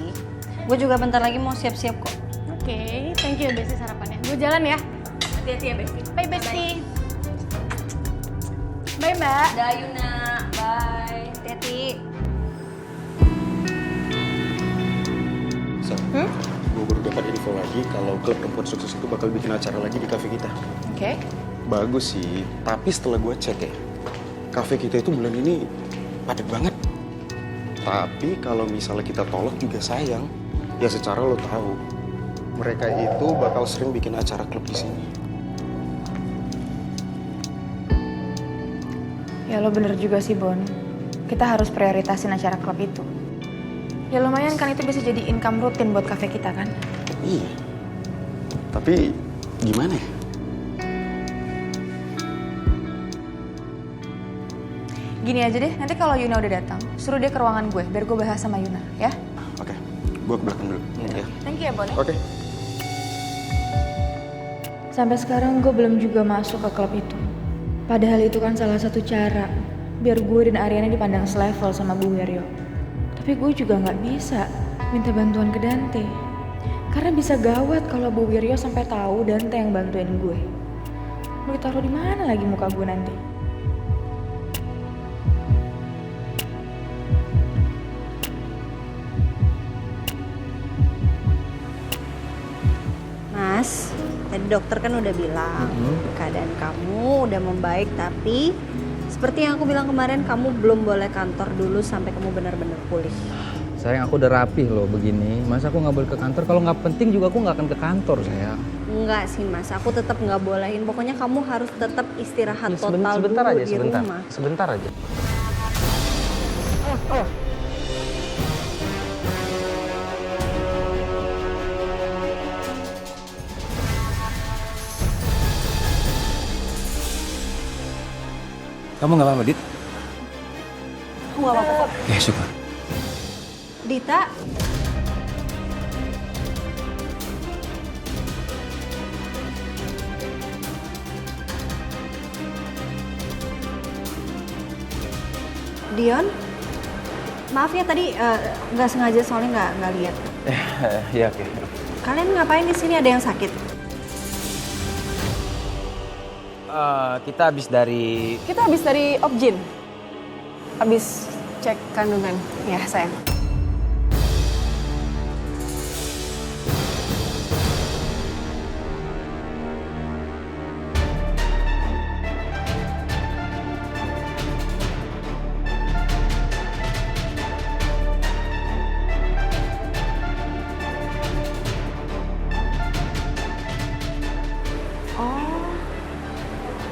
Gue juga bentar lagi mau siap-siap kok. Oke, thank you Besti sarapannya. Gue jalan ya. Hati-hati ya Besti. Bye Besti. Bye Mbak. Dah Yuna, bye. Hati-hati. Gue baru dapat info lagi kalau klub perempuan sukses itu bakal bikin acara lagi di kafe kita. Oke. Bagus sih, tapi setelah gue cek ya, kafe kita itu bulan ini padat banget. Tapi kalau misalnya kita tolak juga sayang. Ya secara lo tahu, mereka itu bakal sering bikin acara klub di sini. Ya lo bener juga sih Bon. Kita harus prioritasin acara klub itu. Ya lumayan kan itu bisa jadi income rutin buat kafe kita kan? Iya. Tapi gimana ya? Gini aja deh, nanti kalau Yuna udah datang, suruh dia ke ruangan gue, biar gue bahas sama Yuna, ya? Oke, gue ke belakang dulu. Ya. Thank you ya, Bon. Oke. Sampai sekarang gue belum juga masuk ke klub itu. Padahal itu kan salah satu cara biar gue dan Ariana dipandang selevel sama Bu Wiryo. Tapi gue juga nggak bisa minta bantuan ke Dante. Karena bisa gawat kalau Bu Wiryo sampai tahu Dante yang bantuin gue. Mau ditaruh di mana lagi muka gue nanti? Mas, tadi dokter kan udah bilang keadaan kamu udah membaik, tapi seperti yang aku bilang kemarin, kamu belum boleh kantor dulu sampai kamu benar-benar pulih. Sayang, aku udah rapih loh begini. Masa aku nggak boleh ke kantor? Kalau nggak penting juga aku nggak akan ke kantor, sayang. Enggak sih mas, aku tetap nggak bolehin. Pokoknya kamu harus tetap istirahat Ya, total sebentar dulu aja, di sebentar. rumah. Sebentar aja. Kamu nggak apa-apa, Dit? Aku nggak apa-apa kok. Ya, syukur. Dita, Dion, maaf ya tadi nggak sengaja soalnya nggak lihat. Ya, oke. Kalian ngapain di sini? Ada yang sakit? Kita habis dari... Kita habis dari Opjin. Habis cek kandungan. Ya, sayang.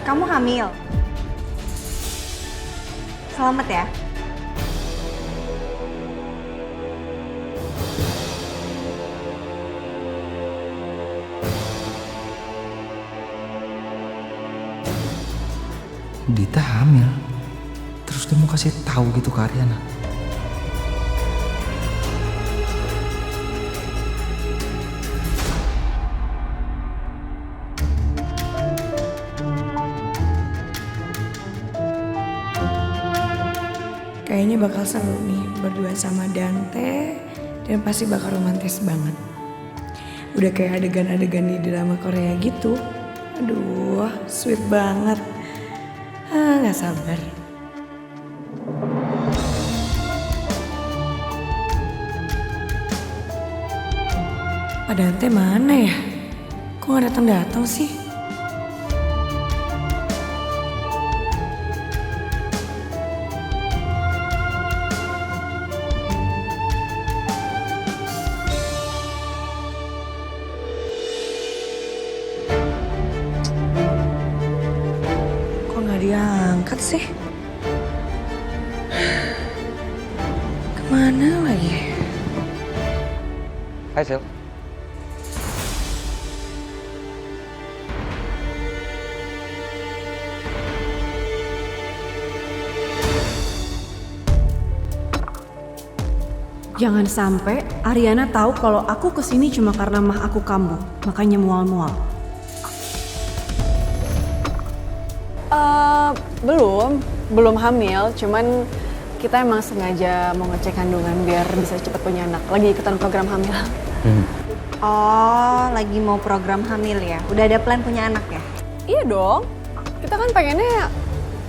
Kamu hamil? Selamat ya. Dita hamil. Terus dia mau kasih tahu gitu ke Ariana. Kayaknya bakal seru nih berdua sama Dante dan pasti bakal romantis banget. Udah kayak adegan-adegan di drama Korea gitu. Aduh, sweet banget. Gak sabar. Pak Dante mana ya? Kok gak datang-datang sih? Diangkat sih. Kemana lagi? Hai, Sel. Jangan sampai Ariana tahu kalau aku kesini cuma karena mah aku kambuh, makanya mual-mual. Belum hamil, cuman kita emang sengaja mau ngecek kandungan biar bisa cepet punya anak. Lagi ikutan program hamil. Oh, lagi mau program hamil ya? Udah ada plan punya anak ya? Iya dong, kita kan pengennya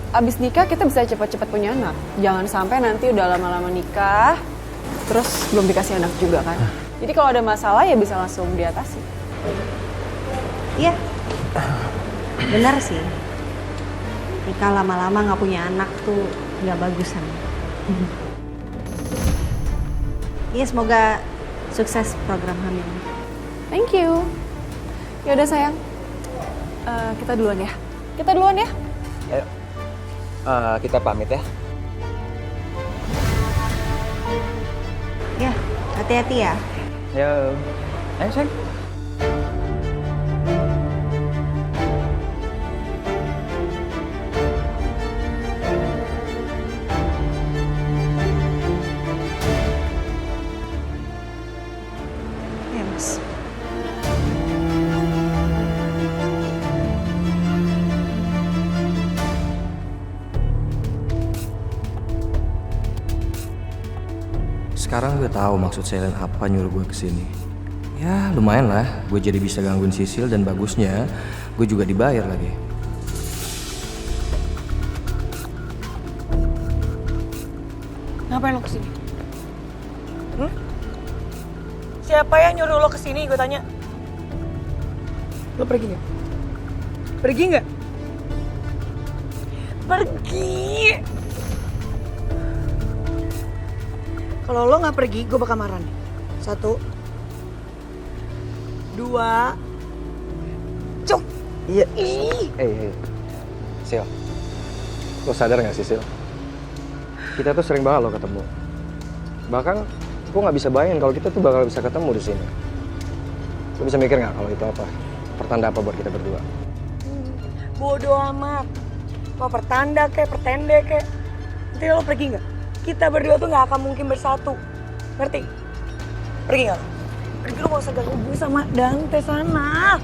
abis nikah kita bisa cepet-cepet punya anak. Jangan sampai nanti udah lama-lama nikah, terus belum dikasih anak juga kan. Jadi kalau ada masalah ya bisa langsung diatasi. Iya, benar sih. Nikah lama-lama nggak punya anak tuh nggak bagusan. Iya, semoga sukses program hamil. Thank you. Yaudah sayang, kita duluan ya. Ayo, kita pamit ya. Ya, hati-hati ya. Yo, ayo sayang. Sekarang gue tahu maksud Selen apa nyuruh gue kesini. Ya lumayan lah, gue jadi bisa gangguin Sisil dan bagusnya gue juga dibayar lagi. Ngapain lo kesini? Siapa yang nyuruh lo kesini? Gue tanya. Lo pergi nggak? Pergi nggak? Pergi. Kalau lo nggak pergi, gue bakal marah nih. 1, 2, cuk. Iya. Sil, lo sadar gak sih Sil? Kita tuh sering banget lo ketemu. Bahkan gue nggak bisa bayangin kalau kita tuh bakal bisa ketemu di sini. Lo bisa mikir nggak kalau itu apa? Pertanda apa buat kita berdua? Bodoh amat. Mau pertanda kek, pertende kek. Nanti lo pergi nggak? Kita berdua tuh nggak akan mungkin bersatu. Ngerti? Pergi nggak? Pergi, lo gak usah ganggu gue sama Dante sana.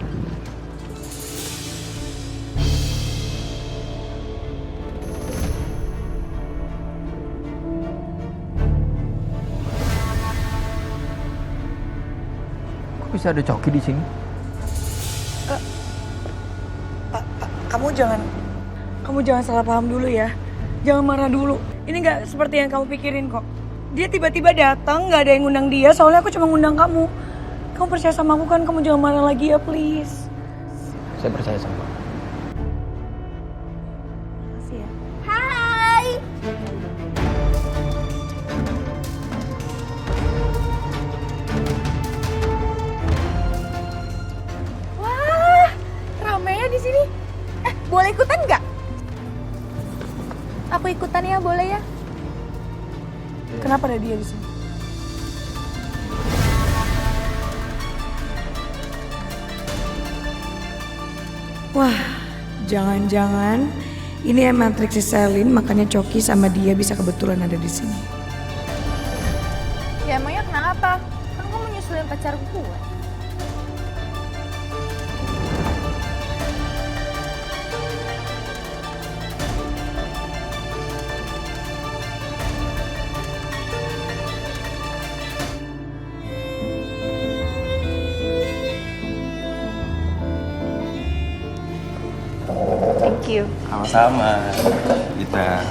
Kok bisa ada Coki di sini? Kamu jangan salah paham dulu ya. Jangan marah dulu. Ini nggak seperti yang kamu pikirin kok. Dia tiba-tiba datang, nggak ada yang ngundang dia. Soalnya aku cuma ngundang kamu. Kamu percaya sama aku kan? Kamu jangan marah lagi ya, please. Saya percaya sama kamu. Makasih ya. Hai. Wah, rame ya di sini. Boleh ikutan nggak? Aku ikutan ya, boleh ya? Kenapa ada dia di sini? Wah, jangan-jangan ini emang trik si Selin, makanya Coki sama dia bisa kebetulan ada di sini. Ya emangnya kenapa? Kan kamu nyusulin pacar gue. Thank you. Sama-sama. Kita.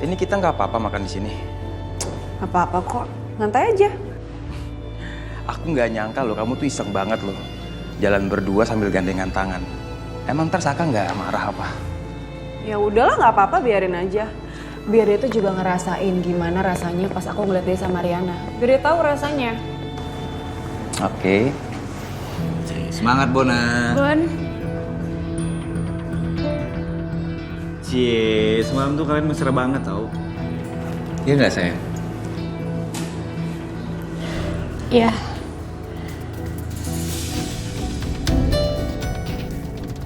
Ini kita nggak apa-apa makan di sini. Apa-apa kok, santai aja. Aku nggak nyangka loh, kamu tuh iseng banget loh. Jalan berdua sambil gandengan tangan. Emang ntar Saka nggak marah apa? Ya udahlah, nggak apa-apa, biarin aja. Biar dia tuh juga ngerasain gimana rasanya pas aku ngeliat dia sama Riana. Biar dia tahu rasanya. Oke. Semangat Bona. Bon. Cie, semalam tuh kalian mesra banget tau. Iya nggak sayang? Iya.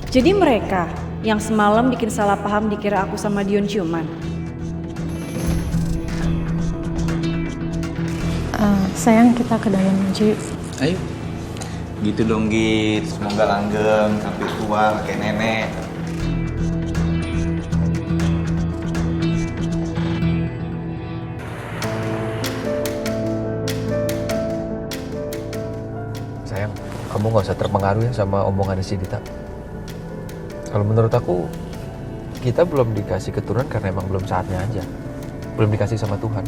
Jadi mereka yang semalam bikin salah paham dikira aku sama Dion ciuman. Sayang, kita ke dalam aja yuk. Ayo. Gitu dong Git, semoga langgeng sampai tua kayak nenek. Sayang, kamu nggak usah terpengaruh ya sama omongan si Dita. Kalau menurut aku, kita belum dikasih keturunan karena emang belum saatnya aja. Belum dikasih sama Tuhan.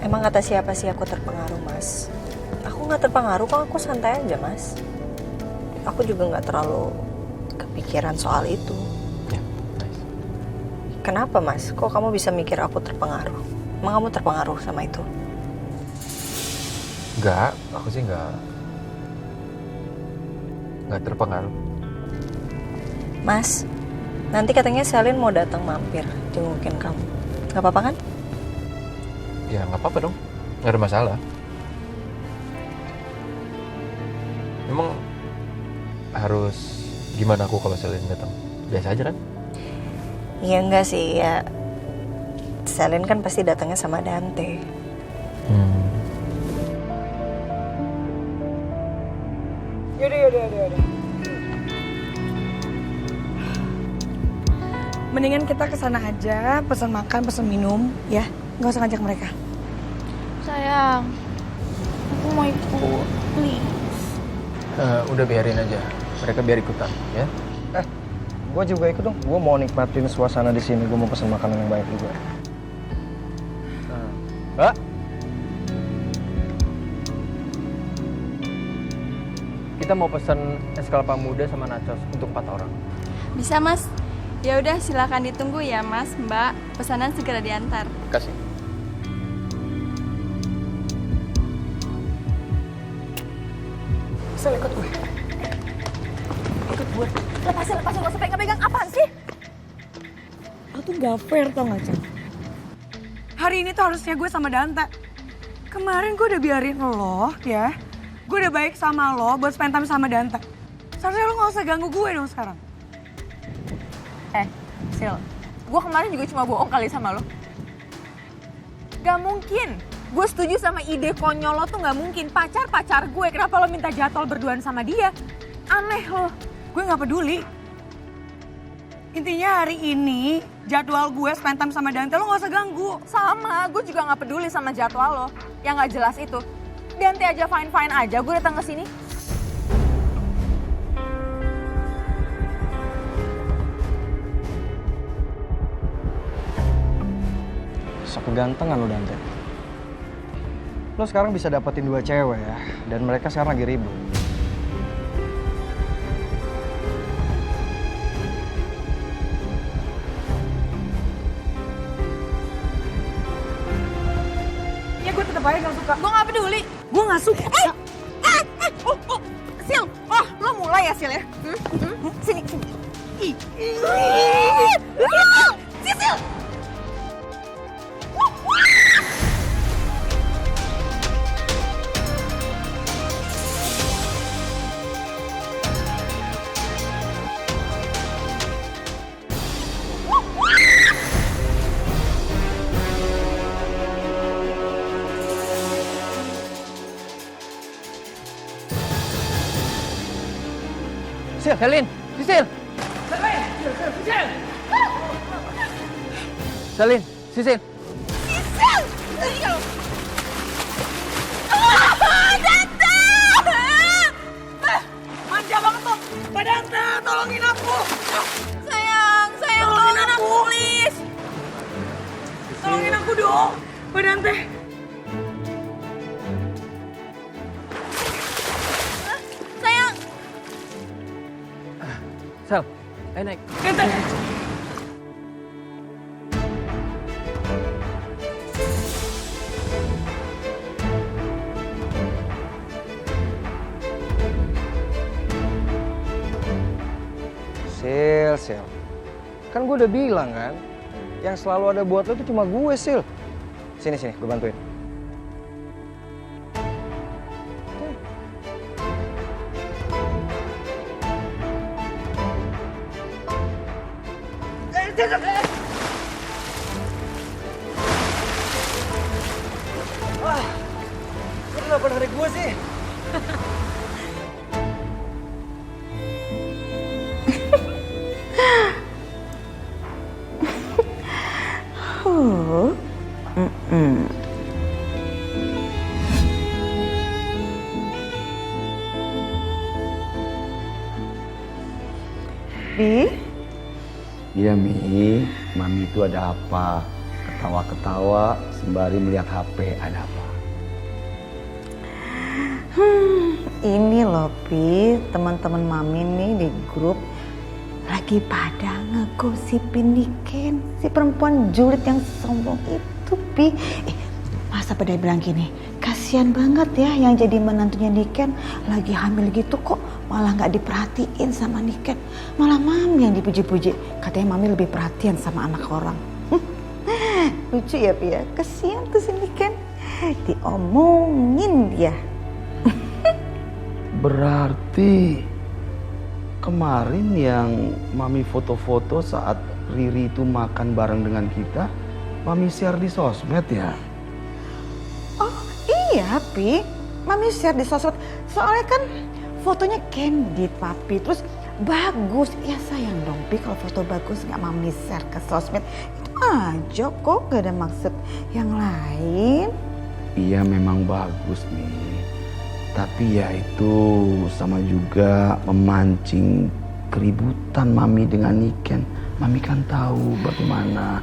Emang kata siapa sih aku terpengaruh, Mas? Aku nggak terpengaruh kok, aku santai aja, Mas. Aku juga nggak terlalu kepikiran soal itu. Ya, nice. Kenapa, Mas? Kok kamu bisa mikir aku terpengaruh? Emang kamu terpengaruh sama itu? Enggak, aku sih nggak terpengaruh. Mas, nanti katanya Selin mau datang mampir, jengukin kamu. Nggak apa-apa kan? Ya nggak apa-apa dong, nggak ada masalah. Emang harus gimana aku kalau Selin datang? Biasa aja kan? Iya enggak sih, ya Selin kan pasti datangnya sama Dante. Yaudah. Mendingan kita kesana aja, pesan makan, pesan minum, ya. Nggak usah ngajak mereka. Sayang, aku mau ikut, please. Udah biarin aja, mereka biar ikutan, ya. Gue juga ikut dong. Gue mau nikmatin suasana di sini. Gue mau pesan makanan yang baik juga. Mbak, kita mau pesan es kelapa muda sama nachos untuk 4 orang. Bisa, Mas? Ya udah, silakan ditunggu ya Mas, Mbak. Pesanan segera diantar. Kasih. Sil, ikut gue. Ikut gue. Lepasin, gak usah pegang-pegang. Apaan sih? Lo tuh gak fair tau gak, Cak? Hari ini tuh harusnya gue sama Dante. Kemarin gue udah biarin lo, ya. Gue udah baik sama lo buat spend time sama Dante. Seharusnya lo gak usah ganggu gue dong sekarang. Sil, gue kemarin juga cuma bohong kali sama lo. Gak mungkin. Gue setuju sama ide konyol lo tuh gak mungkin. Pacar gue, kenapa lo minta jadwal berduaan sama dia? Aneh lo. Gue gak peduli. Intinya hari ini jadwal gue spend time sama Dante lo gak usah ganggu. Sama, gue juga gak peduli sama jadwal lo. Yang gak jelas itu. Dante aja fine-fine aja gue datang ke sini. Sok kegantengan lo Dante. Lo sekarang bisa dapetin 2 cewek ya, dan mereka sekarang lagi ribut. Ya gue tetep aja gak suka. Gue gak peduli. Gue gak suka. Sil, lo mulai ya Sil ya? Sini. Sil! Sil, Selin, Sisil. Selin, Sisil. Manja banget tuh. Mbak Dante, tolongin aku. Sayang, tolongin aku, please. Tolongin aku dong. Mbak Dante. Sayang. Sel, ayo naik. Dante. Sil. Kan gue udah bilang kan, yang selalu ada buat lo tuh cuma gue, Sil. Sini, gue bantuin. Lo kenapa narik gue sih? Bi? Iya Mi, Mami itu ada apa? Ketawa-ketawa sembari melihat HP, ada apa? Ini loh Pi, teman-teman Mami nih di grup lagi pada ngegosipin Niken, si perempuan julid yang sombong itu Pi. Masa pada bilang gini, kasihan banget ya yang jadi menantunya Niken lagi hamil gitu kok malah nggak diperhatiin sama Niken, malah Mami yang dipuji-puji, katanya Mami lebih perhatian sama anak orang. Lucu ya Pi ya, kasihan tuh si Niken, diomongin dia. Berarti kemarin yang Mami foto-foto saat Riri itu makan bareng dengan kita, Mami share di sosmed ya? Oh iya Pi, Mami share di sosmed, soalnya kan fotonya candid Papi, terus bagus. Ya sayang dong Pi kalau foto bagus nggak Mami share ke sosmed, itu aja kok, gak ada maksud yang lain. Iya memang bagus nih, tapi ya itu sama juga memancing keributan Mami dengan Niken. Mami kan tahu bagaimana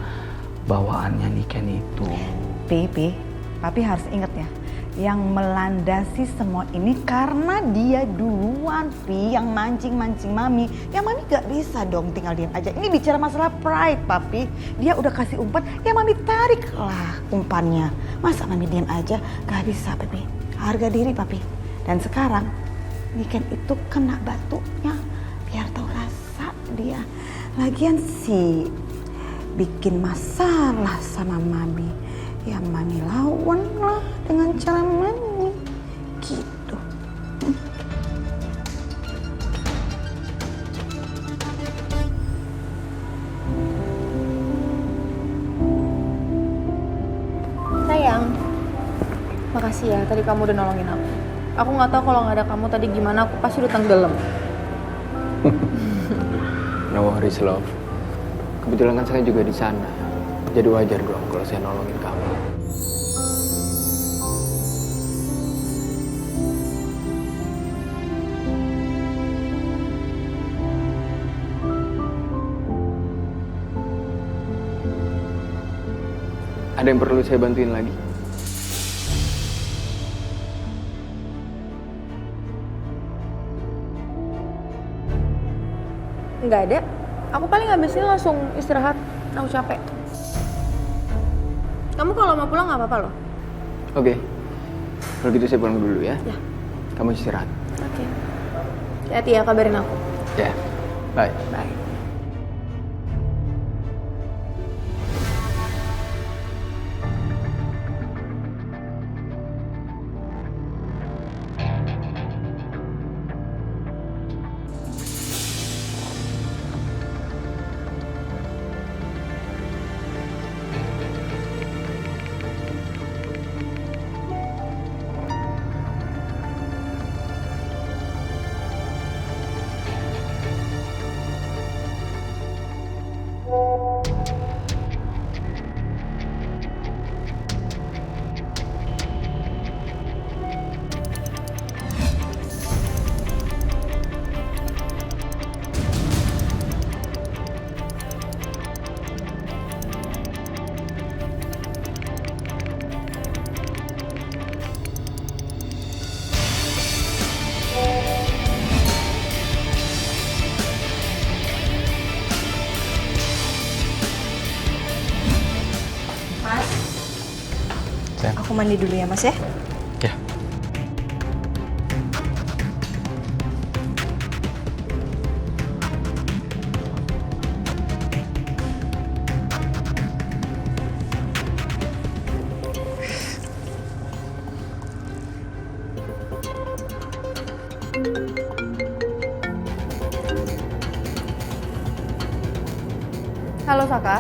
bawaannya Niken itu. Pi, Papi harus inget ya, Yang melandasi semua ini karena dia duluan, Pi, yang mancing-mancing Mami. Yang Mami gak bisa dong tinggal diam aja. Ini bicara masalah pride, Papi. Dia udah kasih umpan, ya Mami tariklah umpannya. Masa Mami diam aja? Gak bisa, Papi. Harga diri, Papi. Dan sekarang, weekend itu kena batunya. Biar tahu rasa dia. Lagian sih bikin masalah sama Mami. Ya Mami lawan lah dengan cara Mami. Gitu. Sayang, makasih ya tadi kamu udah nolongin aku. Aku nggak tahu kalau nggak ada kamu tadi gimana, aku pasti udah tenggelam. No worries, love. Kebetulan kan saya juga di sana. Jadi wajar dong kalau saya nolongin kamu. Ada yang perlu saya bantuin lagi? Nggak ada. Aku paling habis ini langsung istirahat. Aku capek. Kamu kalau mau pulang nggak apa-apa loh. Oke. Kalau gitu saya pulang dulu ya. Ya. Kamu istirahat. Oke. Hati-hati ya, kabarin aku. Ya. Bye. Bye. Aku mandi dulu ya, Mas ya. Ya. Halo Saka.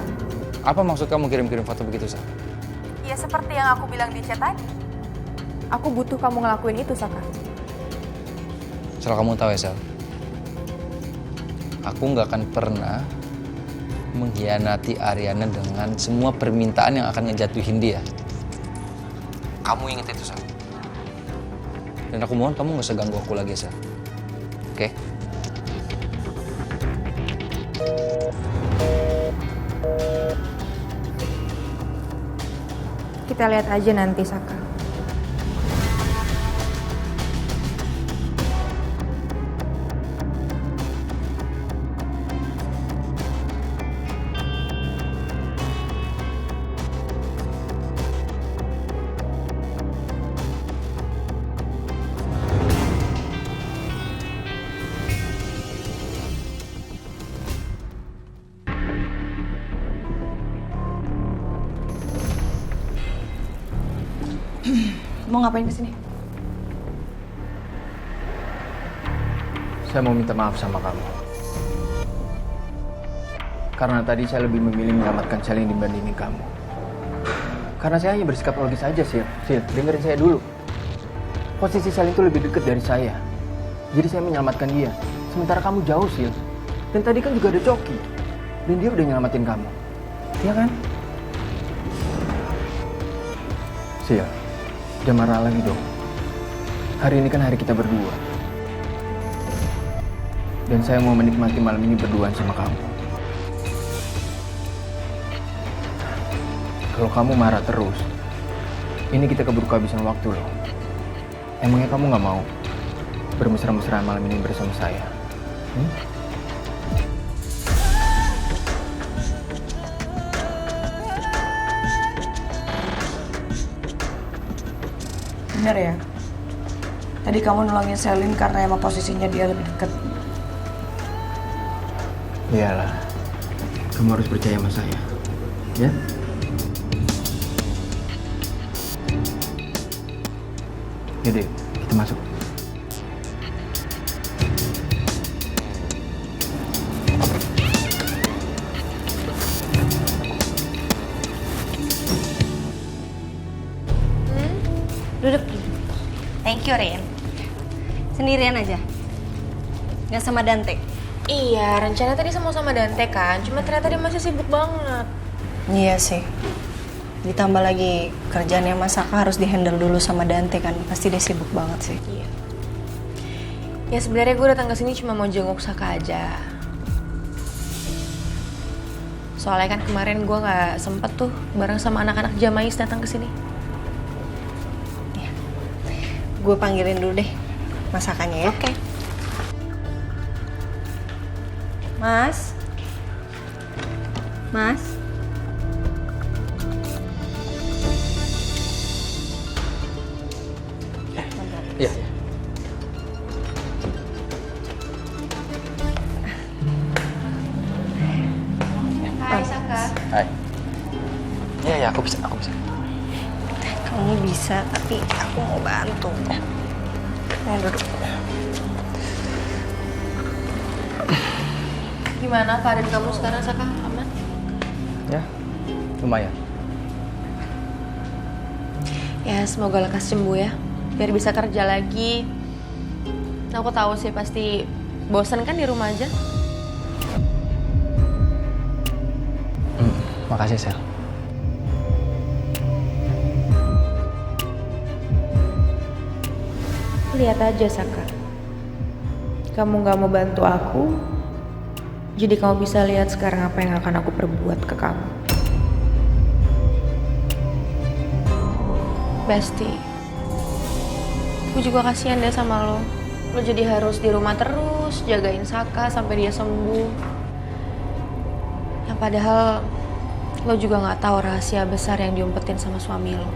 Apa maksud kamu kirim-kirim foto begitu, Sa? Ya seperti yang aku bilang di chat tadi. Aku butuh kamu ngelakuin itu, Saka. Asal kamu tahu ya, Sal. Aku nggak akan pernah mengkhianati Ariana dengan semua permintaan yang akan ngejatuhin dia. Kamu inget itu, Sal. Dan aku mohon kamu nggak usah ganggu aku lagi, Sal. Oke? Kita lihat aja nanti, Saka. Mau ngapain kesini? Saya mau minta maaf sama kamu. Karena tadi saya lebih memilih menyelamatkan Celine dibandingin kamu. Karena saya hanya bersikap logis aja, Sil. Sil, dengerin saya dulu. Posisi Celine itu lebih dekat dari saya. Jadi saya menyelamatkan dia. Sementara kamu jauh, Sil. Dan tadi kan juga ada Coki. Dan dia udah nyelamatin kamu. Iya kan? Sil, jangan marah lagi dong. Hari ini kan hari kita berdua. Dan saya mau menikmati malam ini berduaan sama kamu. Kalau kamu marah terus, ini kita keburu kehabisan waktu loh. Emangnya kamu nggak mau bermesra-mesraan malam ini bersama saya? Bener ya? Tadi kamu nolongin Selin karena emang posisinya dia lebih deket. Iyalah, kamu harus percaya sama saya, ya? Yaudah, kita masuk. Duduk. Thank you, Rin. Sendirian aja? Nggak sama Dante? Iya, rencana tadi sama Dante kan, cuma ternyata dia masih sibuk banget. Iya sih. Ditambah lagi kerjaannya Mas Saka harus dihandle dulu sama Dante kan. Pasti dia sibuk banget sih. Iya. Ya sebenarnya gue datang ke sini cuma mau jenguk Saka aja. Soalnya kan kemarin gue nggak sempet tuh bareng sama anak-anak Jamais datang ke sini. Gue panggilin dulu deh masakannya ya. Oke. Mas. Mas. Iya. Hai Saka. Hai. Iya, aku bisa. Kamu bisa, tapi aku mau bantu. Mau duduk. Gimana keadaan kamu sekarang Saka? Aman? Ya, lumayan. Ya semoga lekas sembuh ya, biar bisa kerja lagi. Aku tahu sih pasti bosan kan di rumah aja. Makasih, Sel. Lihat aja Saka, kamu gak mau bantu aku, jadi kamu bisa lihat sekarang apa yang akan aku perbuat ke kamu. Besti, aku juga kasihan deh sama lo. Lo jadi harus di rumah terus, jagain Saka sampai dia sembuh. Yang padahal lo juga gak tahu rahasia besar yang diumpetin sama suami lo.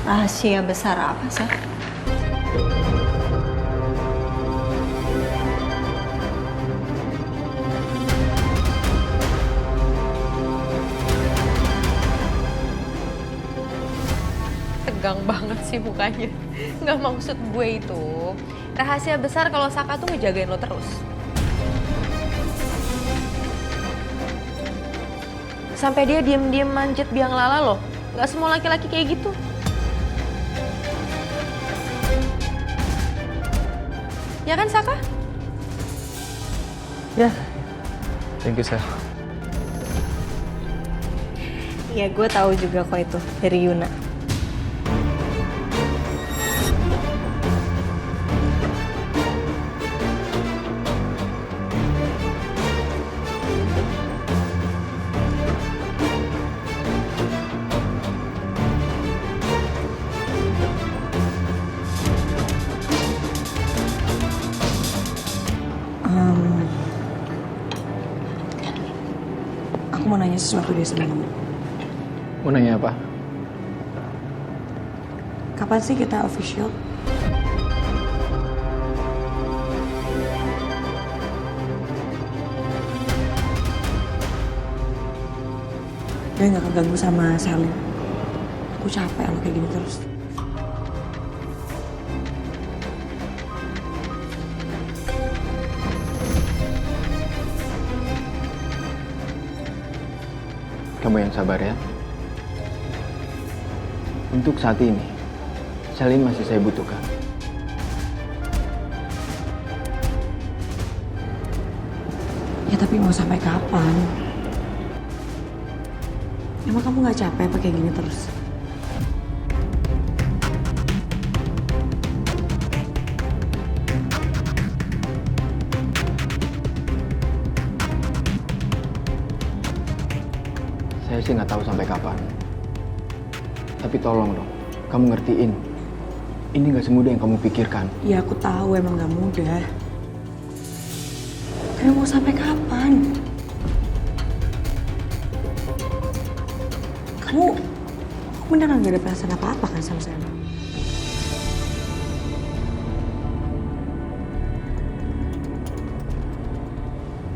Rahasia besar apa sih? Tegang banget sih mukanya. Nggak maksud gue itu. Rahasia besar kalau Saka tuh ngejagain lo terus. Sampai dia diem-diem manjat biang lala lo. Nggak semua laki-laki kayak gitu. Ya kan Saka? Ya. Thank you, Sel. Ya gue tahu juga kok itu dari Yuna. Aku mau nanya sesuatu deh sama kamu. Mau nanya apa? Kapan sih kita official? Biar nggak keganggu sama Selin. Aku capek lo kayak gini terus. Kamu yang sabar ya. Untuk saat ini, Selin masih saya butuhkan. Ya tapi mau sampai kapan? Emang kamu nggak capek apa kayak gini terus? Saya sih nggak tahu sampai kapan. Tapi tolong dong, kamu ngertiin. Ini nggak semudah yang kamu pikirkan. Ya aku tahu emang nggak mudah. Tapi mau sampai kapan? Kamu beneran gak ada perasaan apa-apa kan sama saya?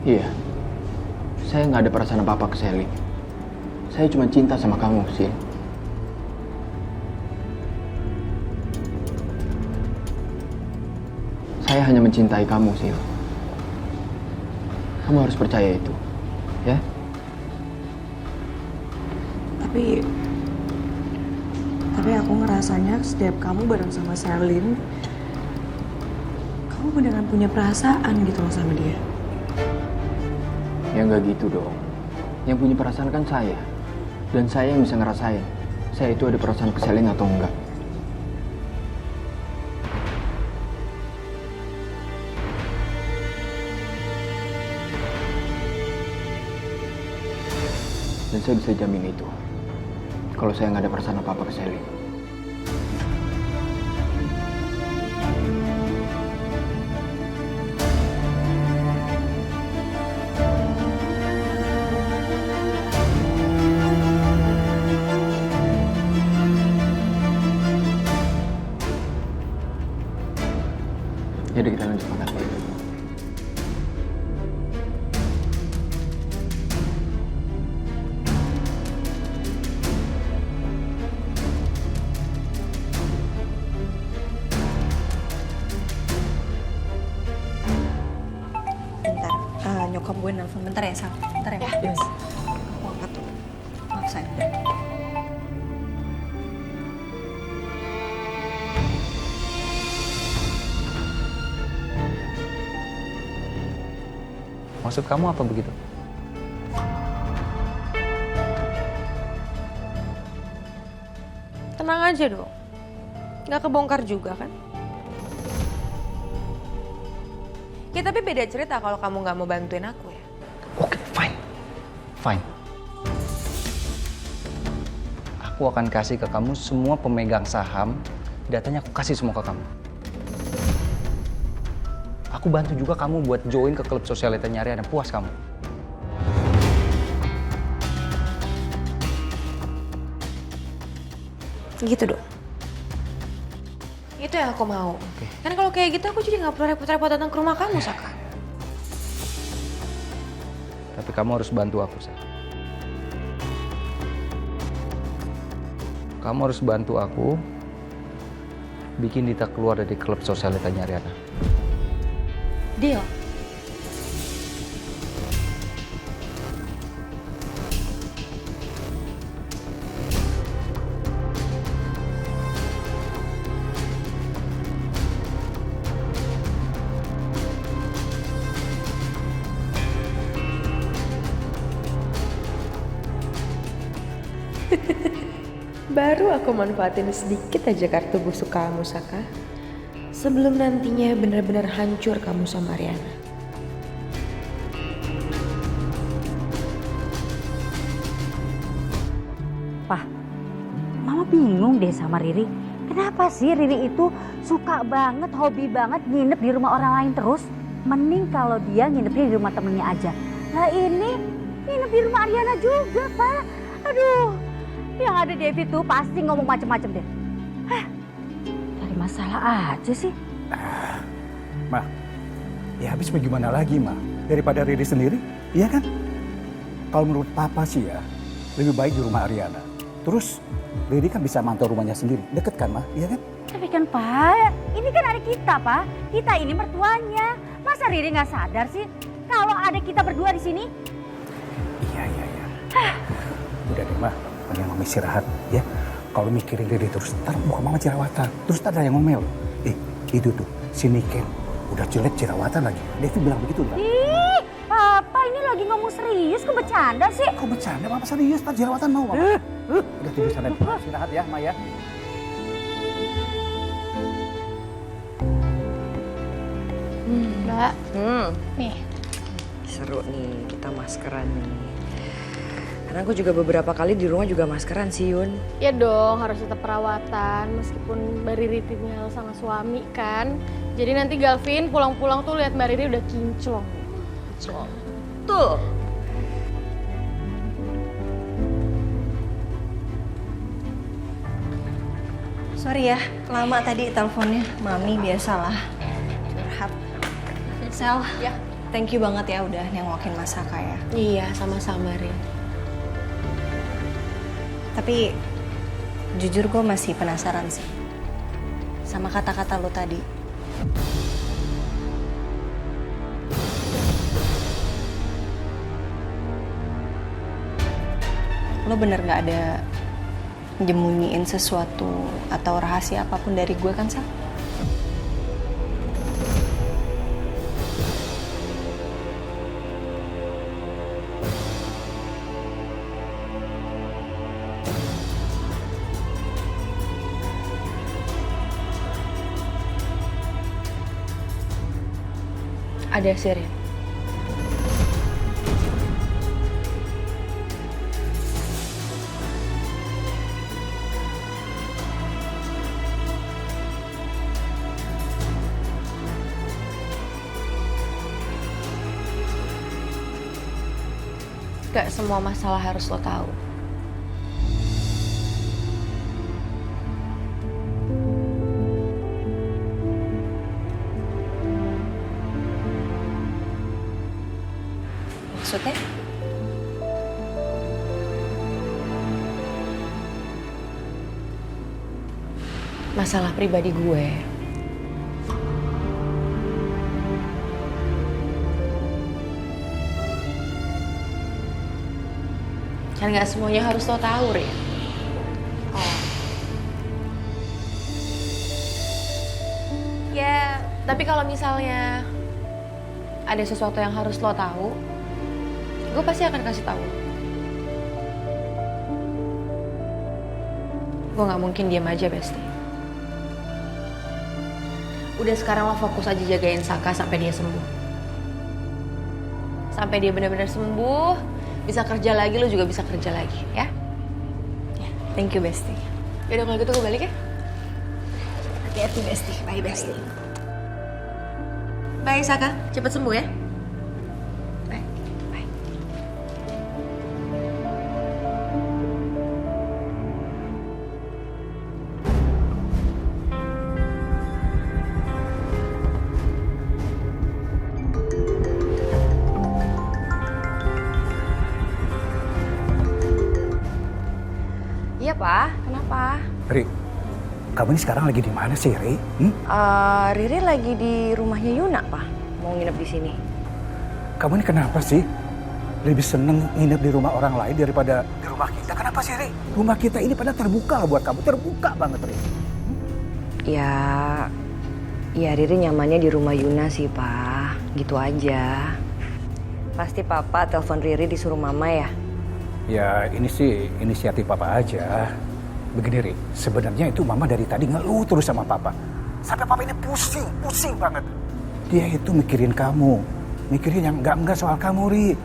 Iya, saya nggak ada perasaan apa-apa ke Selin. Saya cuma cinta sama kamu, Sil. Saya hanya mencintai kamu, Sil. Kamu harus percaya itu, ya? Tapi aku ngerasanya setiap kamu bareng sama Selin, kamu beneran punya perasaan gitu loh sama dia. Ya nggak gitu dong. Yang punya perasaan kan saya. Dan saya yang bisa ngerasain. Saya itu ada perasaan ke Selin atau enggak. Dan saya bisa jamin itu. Kalau saya nggak ada perasaan apa-apa ke Selin. Jadi kita lanjut makan. Nyokap gue nelfon. Bentar ya, Sal. Bentar ya. Yes. Aku angkat tuh. Maaf, sayang. Maksud kamu apa begitu? Tenang aja dong. Nggak kebongkar juga kan? Ya tapi beda cerita kalau kamu nggak mau bantuin aku ya. Oke, fine. Fine. Aku akan kasih ke kamu semua pemegang saham. Datanya aku kasih semua ke kamu. Aku bantu juga kamu buat join ke klub sosialitanya Ariana. Puas kamu? Gitu dong. Itu yang aku mau. Kan kalau kayak gitu aku jadi nggak perlu repot-repot datang ke rumah kamu, Saka. Tapi kamu harus bantu aku, Sa. Kamu harus bantu aku bikin Dita keluar dari klub sosialitanya Ariana. Deal. Baru aku manfaatin sedikit aja kartu busuk kamu, Saka. Sebelum nantinya benar-benar hancur kamu sama Ariana. Pah, Mama bingung deh sama Riri. Kenapa sih Riri itu suka banget, hobi banget nginep di rumah orang lain terus? Mending kalau dia nginepnya di rumah temennya aja. Lah ini nginep di rumah Ariana juga, Pak. Aduh, yang ada Devi tuh pasti ngomong macem-macem deh. Hah, cari masalah aja sih. Ma, ya habis mau gimana lagi, Ma? Daripada Riri sendiri, iya kan? Kalau menurut Papa sih ya, lebih baik di rumah Ariana. Terus Riri kan bisa mantau rumahnya sendiri, deket kan mah, iya kan? Tapi kan Pak, ini kan adik kita Pak. Kita ini mertuanya. Masa Riri nggak sadar sih kalau adik kita berdua di sini? Iya. Udah deh mah, mending mama istirahat ya. Kalau mikirin Riri terus, ntar muka mama jerawatan. Terus ntar ada yang ngomel. Itu tuh, si Niken udah jelek jerawatan lagi. Devi bilang begitu kan? Ih, Papa ini lagi ngomong serius, kok bercanda sih? Kok bercanda? Mama serius, ntar jerawatan mau mama. Udah tidur sana, istirahat ya Maya. Mbak, nih. Seru nih, kita maskeran nih. Karena aku juga beberapa kali di rumah juga maskeran sih, Yun. Ya dong, harus tetap perawatan meskipun Mbak Riri tinggal sama suami kan. Jadi nanti Galvin pulang-pulang tuh lihat Mbak Riri udah kinclong. Tuh. Sorry ya, lama tadi teleponnya. Mami biasalah curhat. Sel, ya. Thank you banget ya udah nengokin Mas Saka ya. Iya, sama-sama Rin. Tapi jujur gue masih penasaran sih sama kata-kata lo tadi. Lo bener gak ada nyembunyiin sesuatu atau rahasia apapun dari gue kan, Sal? Ada sih, Rin. Gak semua masalah harus lo tahu. Maksudnya? Masalah pribadi gue. Kan gak semuanya harus lo tahu, Rin. Ya, tapi kalau misalnya ada sesuatu yang harus lo tahu, gue pasti akan kasih tahu. Gue nggak mungkin diam aja, Besti. Udah sekarang lo fokus aja jagain Saka sampai dia sembuh. Sampai dia benar-benar sembuh, bisa kerja lagi, lo juga bisa kerja lagi, ya? Thank you, Besti. Yaudah kalau gitu gue balik ya. Hati-hati, Besti. Bye, Besti. Bye, Saka. Cepet sembuh ya. Iya, Pak. Kenapa? Ri, kamu ini sekarang lagi di mana sih, Ri? Riri lagi di rumahnya Yuna, Pak. Mau nginep di sini. Kamu ini kenapa sih? Lebih seneng nginep di rumah orang lain daripada di rumah kita. Kenapa sih, Ri? Rumah kita ini pada terbuka loh buat kamu. Terbuka banget, Ri. Ya Riri nyamannya di rumah Yuna sih, Pak. Gitu aja. Pasti Papa telepon Riri disuruh Mama ya? Ya ini sih inisiatif Papa aja. Begini, Ri. Sebenarnya itu Mama dari tadi ngeluh terus sama Papa. Sampai Papa ini pusing banget. Dia itu mikirin kamu. Mikirin yang enggak soal kamu, Ri.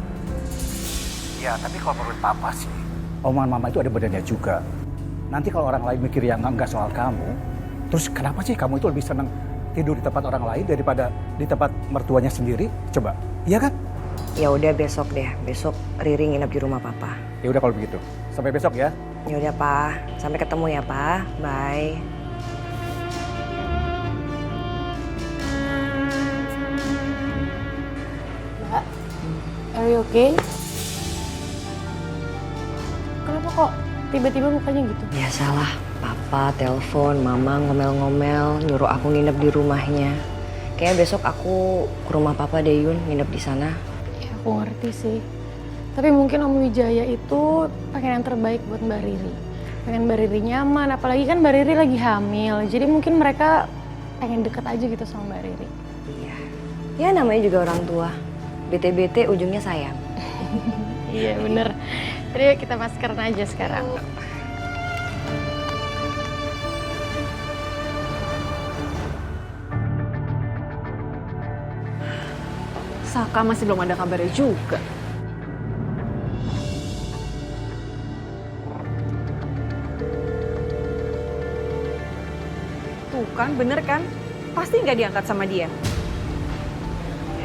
Ya, tapi kalau menurut Papa sih, omongan Mama itu ada benernya juga. Nanti kalau orang lain mikir yang enggak soal kamu, terus kenapa sih kamu itu lebih senang tidur di tempat orang lain daripada di tempat mertuanya sendiri? Coba, iya kan? Ya udah besok deh. Besok Riri nginep di rumah Papa. Ya udah kalau begitu. Sampai besok ya. Ya udah, Pak. Sampai ketemu ya, Pak. Bye. Mbak, are you okay? kok tiba-tiba mukanya gitu? Biasalah, papa telepon, mama ngomel-ngomel, nyuruh aku nginep di rumahnya. Kayaknya besok aku ke rumah papa deh Yun, nginep di sana. Ya aku ngerti sih. Tapi mungkin Om Wijaya itu pengen yang terbaik buat Mbak Riri. Pengen Mbak Riri nyaman, apalagi kan Mbak Riri lagi hamil. Jadi mungkin mereka pengen deket aja gitu sama Mbak Riri. Iya. Ya namanya juga orang tua. BT-BT ujungnya sayang. Iya bener. Jadi kita maskeran aja sekarang. Saka masih belum ada kabarnya juga. Tuh kan, bener kan? Pasti nggak diangkat sama dia.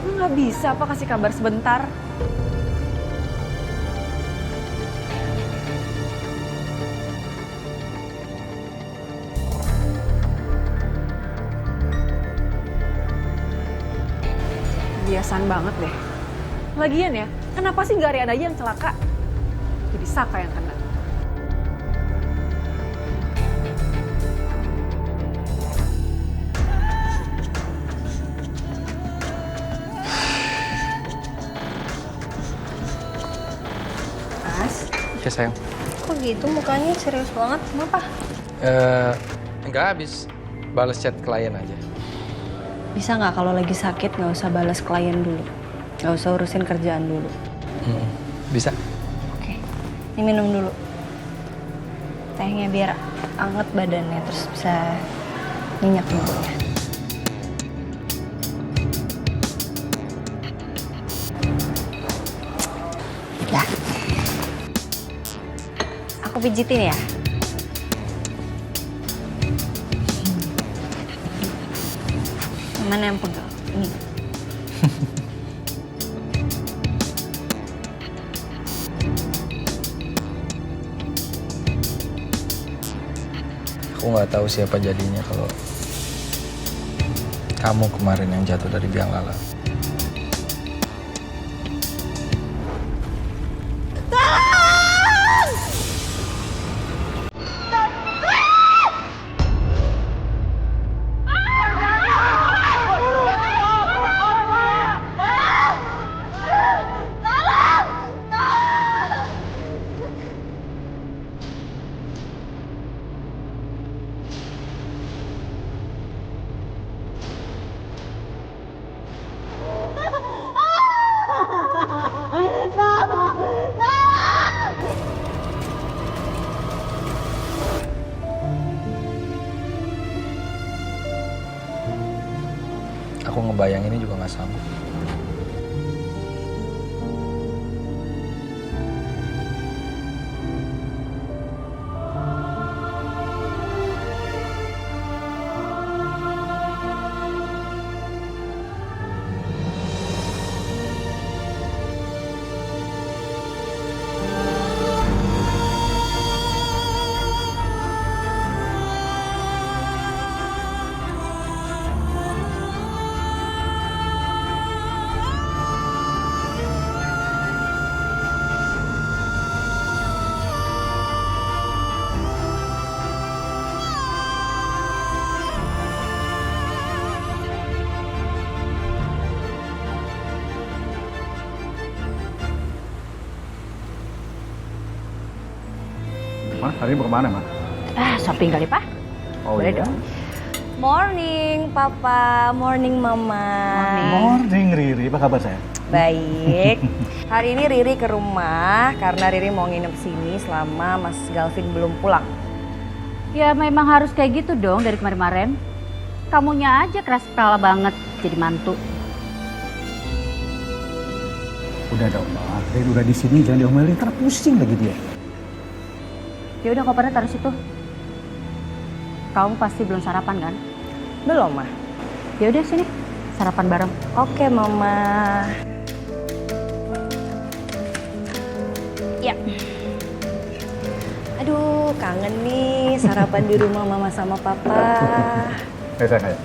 Emang nggak bisa apa kasih kabar sebentar? Kebiasaan banget deh. Lagian ya, kenapa sih nggak Rian aja yang celaka? Jadi Saka yang kena. Mas, Ya sayang. kok gitu mukanya serius banget? Kenapa? Enggak, habis balas chat klien aja. Bisa nggak kalau lagi sakit nggak usah balas klien dulu, nggak usah urusin kerjaan dulu. Bisa. Oke, ini minum dulu tehnya biar anget badannya terus bisa minyak tubuhnya. Dah, aku pijitin ya. Mana yang pegang? Ini. Aku nggak tahu siapa jadinya kalau kamu kemarin yang jatuh dari biang lala. Aku ngebayanginnya juga nggak sanggup. Ma, hari ini mau kemana, Ma? Shopping kali, Pak. Oh, Boleh iya? dong. Morning Papa, morning Mama. Morning, Riri. Apa kabar, sayang? Baik. Hari ini Riri ke rumah karena Riri mau nginep sini selama Mas Galvin belum pulang. Ya memang harus kayak gitu dong dari kemarin-kemarin. Kamunya aja keras kepala banget jadi mantu. Udah dong, Ma. Riri udah di sini, jangan diomelin. Ntar pusing lagi dia. Ya udah kopernya taruh situ. Kamu pasti belum sarapan kan? Belum, Ma. Ya udah sini, sarapan bareng. Oke, Mama. Ya. Aduh, kangen nih sarapan di rumah Mama sama Papa. Sayang, ayo.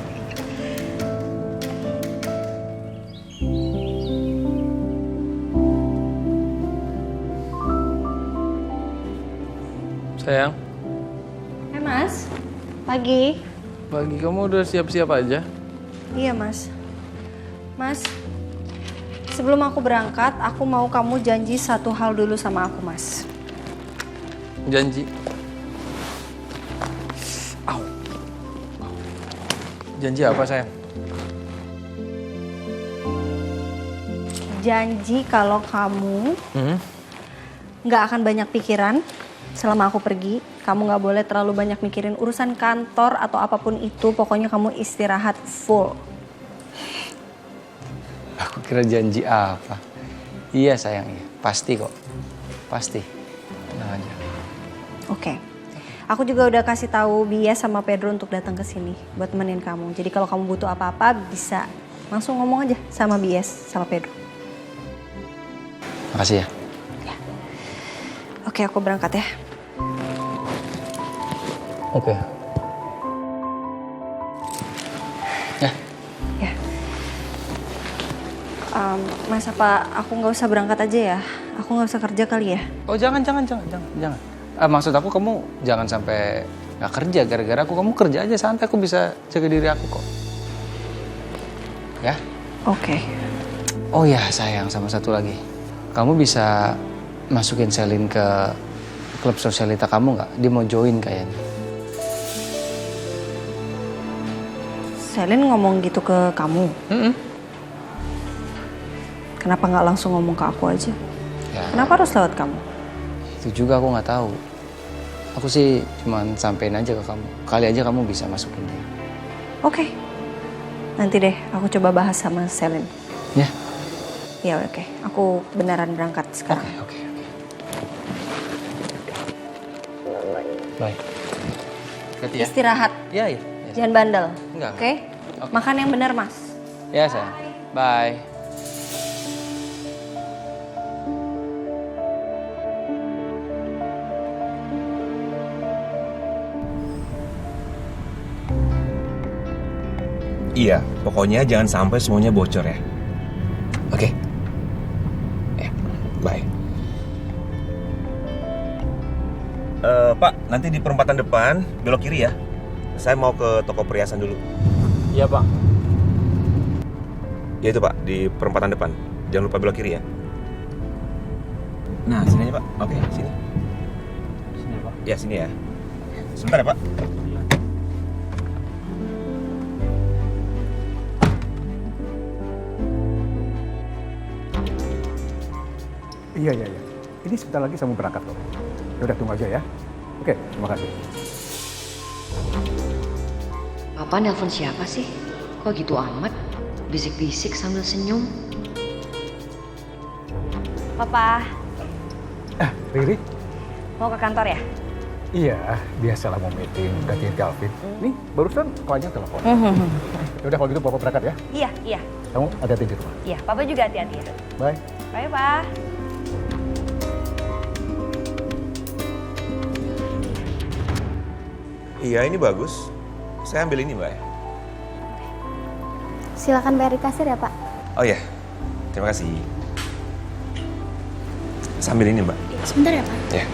Sayang. Hai Mas, pagi. Pagi, kamu udah siap-siap aja? Iya Mas. Mas, sebelum aku berangkat, aku mau kamu janji satu hal dulu sama aku Mas. Janji. Au. Janji apa sayang? Janji kalau kamu nggak akan banyak pikiran selama aku pergi. Kamu nggak boleh terlalu banyak mikirin urusan kantor atau apapun itu. Pokoknya kamu istirahat full. Aku kira janji apa? Iya sayang, iya. Pasti kok. Pasti. Tenang aja. Oke. Aku juga udah kasih tahu Bias sama Pedro untuk datang ke sini buat temenin kamu. Jadi kalau kamu butuh apa-apa bisa langsung ngomong aja sama Bias sama Pedro. Makasih ya. Oke, aku berangkat ya. Oke. Ya. Ya. Mas, apa aku nggak usah berangkat aja ya? Aku nggak usah kerja kali ya? Oh jangan. Maksud aku kamu jangan sampai nggak kerja gara-gara aku. Kamu kerja aja santai, aku bisa jaga diri aku kok. Ya? Oke. Oh ya sayang, sama satu lagi. Kamu bisa masukin Selin ke klub sosialita kamu nggak? Dia mau join kayaknya. Selin ngomong gitu ke kamu? Kenapa nggak langsung ngomong ke aku aja? Ya. Kenapa harus lewat kamu? Itu juga aku nggak tahu. Aku sih cuman sampein aja ke kamu. Kali aja kamu bisa masukin dia. Oke. Nanti deh aku coba bahas sama Selin. Ya. Ya oke. Aku beneran berangkat sekarang. Oke. Baik. Hati ya. Istirahat. Iya. Jangan bandel. Enggak. Oke? Makan yang benar, Mas. Ya sayang. Bye. Iya, pokoknya jangan sampai semuanya bocor ya. Oke? Bye. Pak, nanti di perempatan depan belok kiri ya. Saya mau ke toko perhiasan dulu. Iya, Pak. Ya itu Pak, di perempatan depan. Jangan lupa belok kiri ya. Nah, sini aja Pak. Oke, sini. Sini, Pak. Ya, sini ya. Sebentar ya Pak. Iya. Ini sebentar lagi saya mau berangkat loh. Ya udah tunggu aja ya. Oke, terima kasih. Papa nelpon siapa sih? Kok gitu amat? Bisik-bisik sambil senyum. Papa, Riri? mau ke kantor ya? Iya, biasalah mau meeting, gantiin Calvin. Nih, barusan kliennya telepon. Ya udah kalau gitu Papa berangkat ya. Iya. Kamu hati-hati di rumah. Iya, Papa juga hati-hati ya. Bye. Bye, Pak. Iya, ini bagus. Saya ambil ini Mbak ya. Silakan bayar di kasir ya, Pak. Oh ya, terima kasih. Sambil ini Mbak. Sebentar ya, Pak. Ya.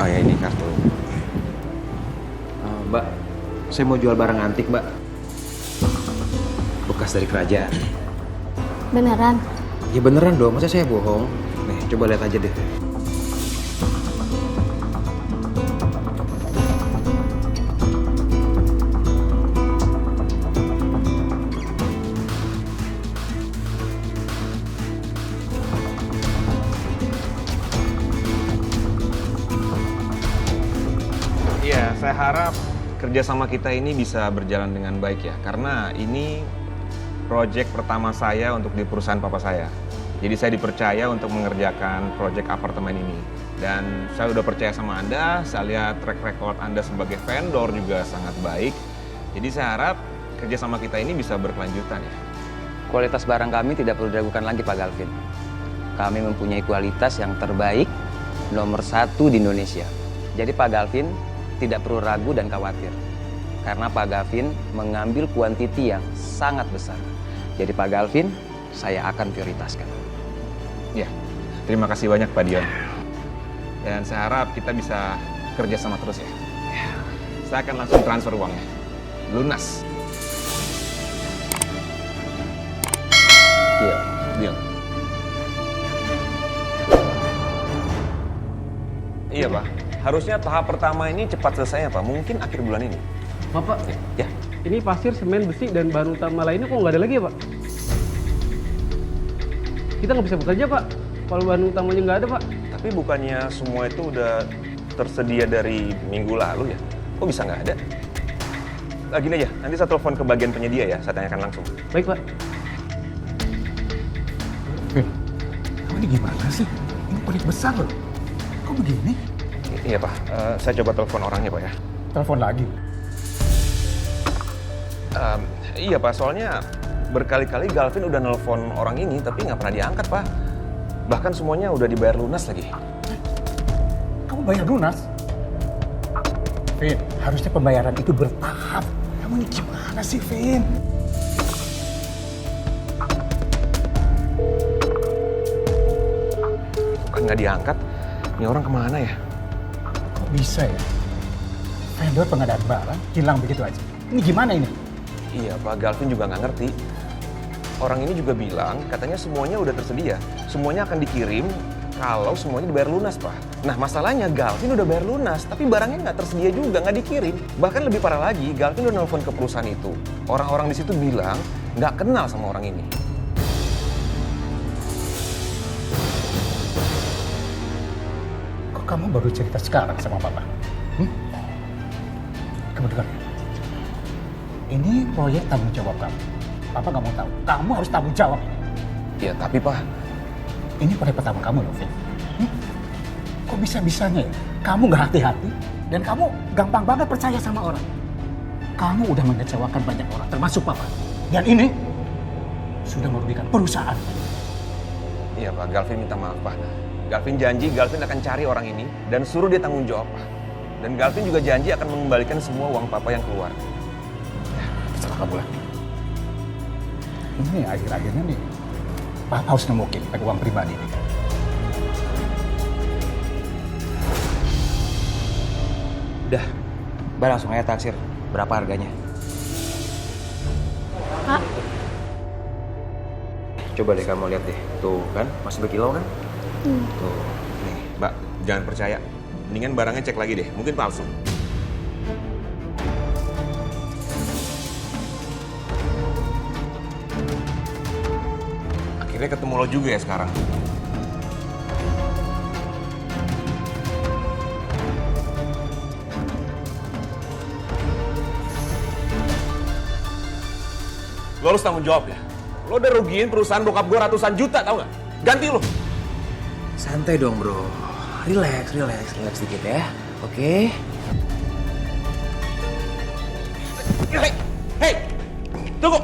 Oh ya, ini kartu. Mbak, saya mau jual barang antik, Mbak. Bekas dari kerajaan. Beneran? Ya beneran dong, masa saya bohong? Nih, coba lihat aja deh. Iya, saya harap kerjasama kita ini bisa berjalan dengan baik ya. Karena ini proyek pertama saya untuk di perusahaan papa saya. Jadi saya dipercaya untuk mengerjakan proyek apartemen ini. Dan saya udah percaya sama Anda, saya lihat track record Anda sebagai vendor juga sangat baik. Jadi saya harap kerjasama kita ini bisa berkelanjutan ya. Kualitas barang kami tidak perlu diragukan lagi, Pak Galvin. Kami mempunyai kualitas yang terbaik, nomor 1 di Indonesia. Jadi Pak Galvin tidak perlu ragu dan khawatir. Karena Pak Galvin mengambil kuantiti yang sangat besar. Jadi Pak Galvin, saya akan prioritaskan. Ya, terima kasih banyak Pak Dion. Dan saya harap kita bisa kerja sama terus ya. Saya akan langsung transfer uangnya. Lunas. Deal. Iya Pak, harusnya tahap pertama ini cepat selesai ya Pak, mungkin akhir bulan ini. Bapak, Ya. ini pasir, semen, besi, dan bahan utama lainnya kok nggak ada lagi ya Pak? Kita nggak bisa bekerja Pak, kalau bahan utamanya nggak ada Pak. Tapi bukannya semua itu udah tersedia dari minggu lalu ya? Kok bisa nggak ada? Gini aja, nanti saya telepon ke bagian penyedia ya, saya tanyakan langsung. Baik Pak. Kamu ini gimana sih? Ini proyek besar loh. Kok begini? Iya Pak, saya coba telepon orangnya Pak ya. Telepon lagi. Iya Pak, soalnya berkali-kali Galvin udah nelpon orang ini tapi nggak pernah diangkat Pak. Bahkan semuanya udah dibayar lunas lagi. Kamu bayar lunas? Vin, harusnya pembayaran itu bertahap. Kamu ini gimana sih, Vin? Kan nggak diangkat, ini orang kemana ya? Kok bisa ya? Vendor pengadaan barang hilang begitu aja. Ini gimana ini? Iya Pak, Galvin juga nggak ngerti. Orang ini juga bilang katanya semuanya udah tersedia. Semuanya akan dikirim kalau semuanya dibayar lunas Pak. Nah masalahnya Galvin udah bayar lunas, tapi barangnya nggak tersedia juga, nggak dikirim. Bahkan lebih parah lagi, Galvin udah nelfon ke perusahaan itu. Orang-orang di situ bilang nggak kenal sama orang ini. Kok kamu baru cerita sekarang sama Papa? Kamu dengar ya? Ini proyek tanggung jawab kamu. Papa nggak mau tahu. Kamu harus tanggung jawab ini. Ya tapi Pak, ini proyek pertama kamu loh, Vin. Kok bisa-bisanya ya? Kamu nggak hati-hati dan kamu gampang banget percaya sama orang. Kamu udah mengecewakan banyak orang, termasuk Papa. Dan ini sudah merugikan perusahaan. iya Pak, Galvin minta maaf Pak. Galvin janji Galvin akan cari orang ini dan suruh dia tanggung jawab Pak. Dan Galvin juga janji akan mengembalikan semua uang Papa yang keluar. Terserah kamu lah. Ini akhir-akhirnya nih, Papa harus nemukin pakai uang pribadi nih. Udah, Mbak langsung aja taksir. Berapa harganya? Pak. Coba deh kamu lihat deh, tuh kan masih berkilau kan? Tuh, nih Mbak, jangan percaya. Mendingan barangnya cek lagi deh, mungkin palsu. Akhirnya ketemu lo juga ya sekarang. Lo harus tanggung jawab ya. Lo udah rugiin perusahaan bokap gue ratusan juta, tau gak? Ganti lo. Santai dong bro. Relax dikit ya. Oke? Hei, tunggu.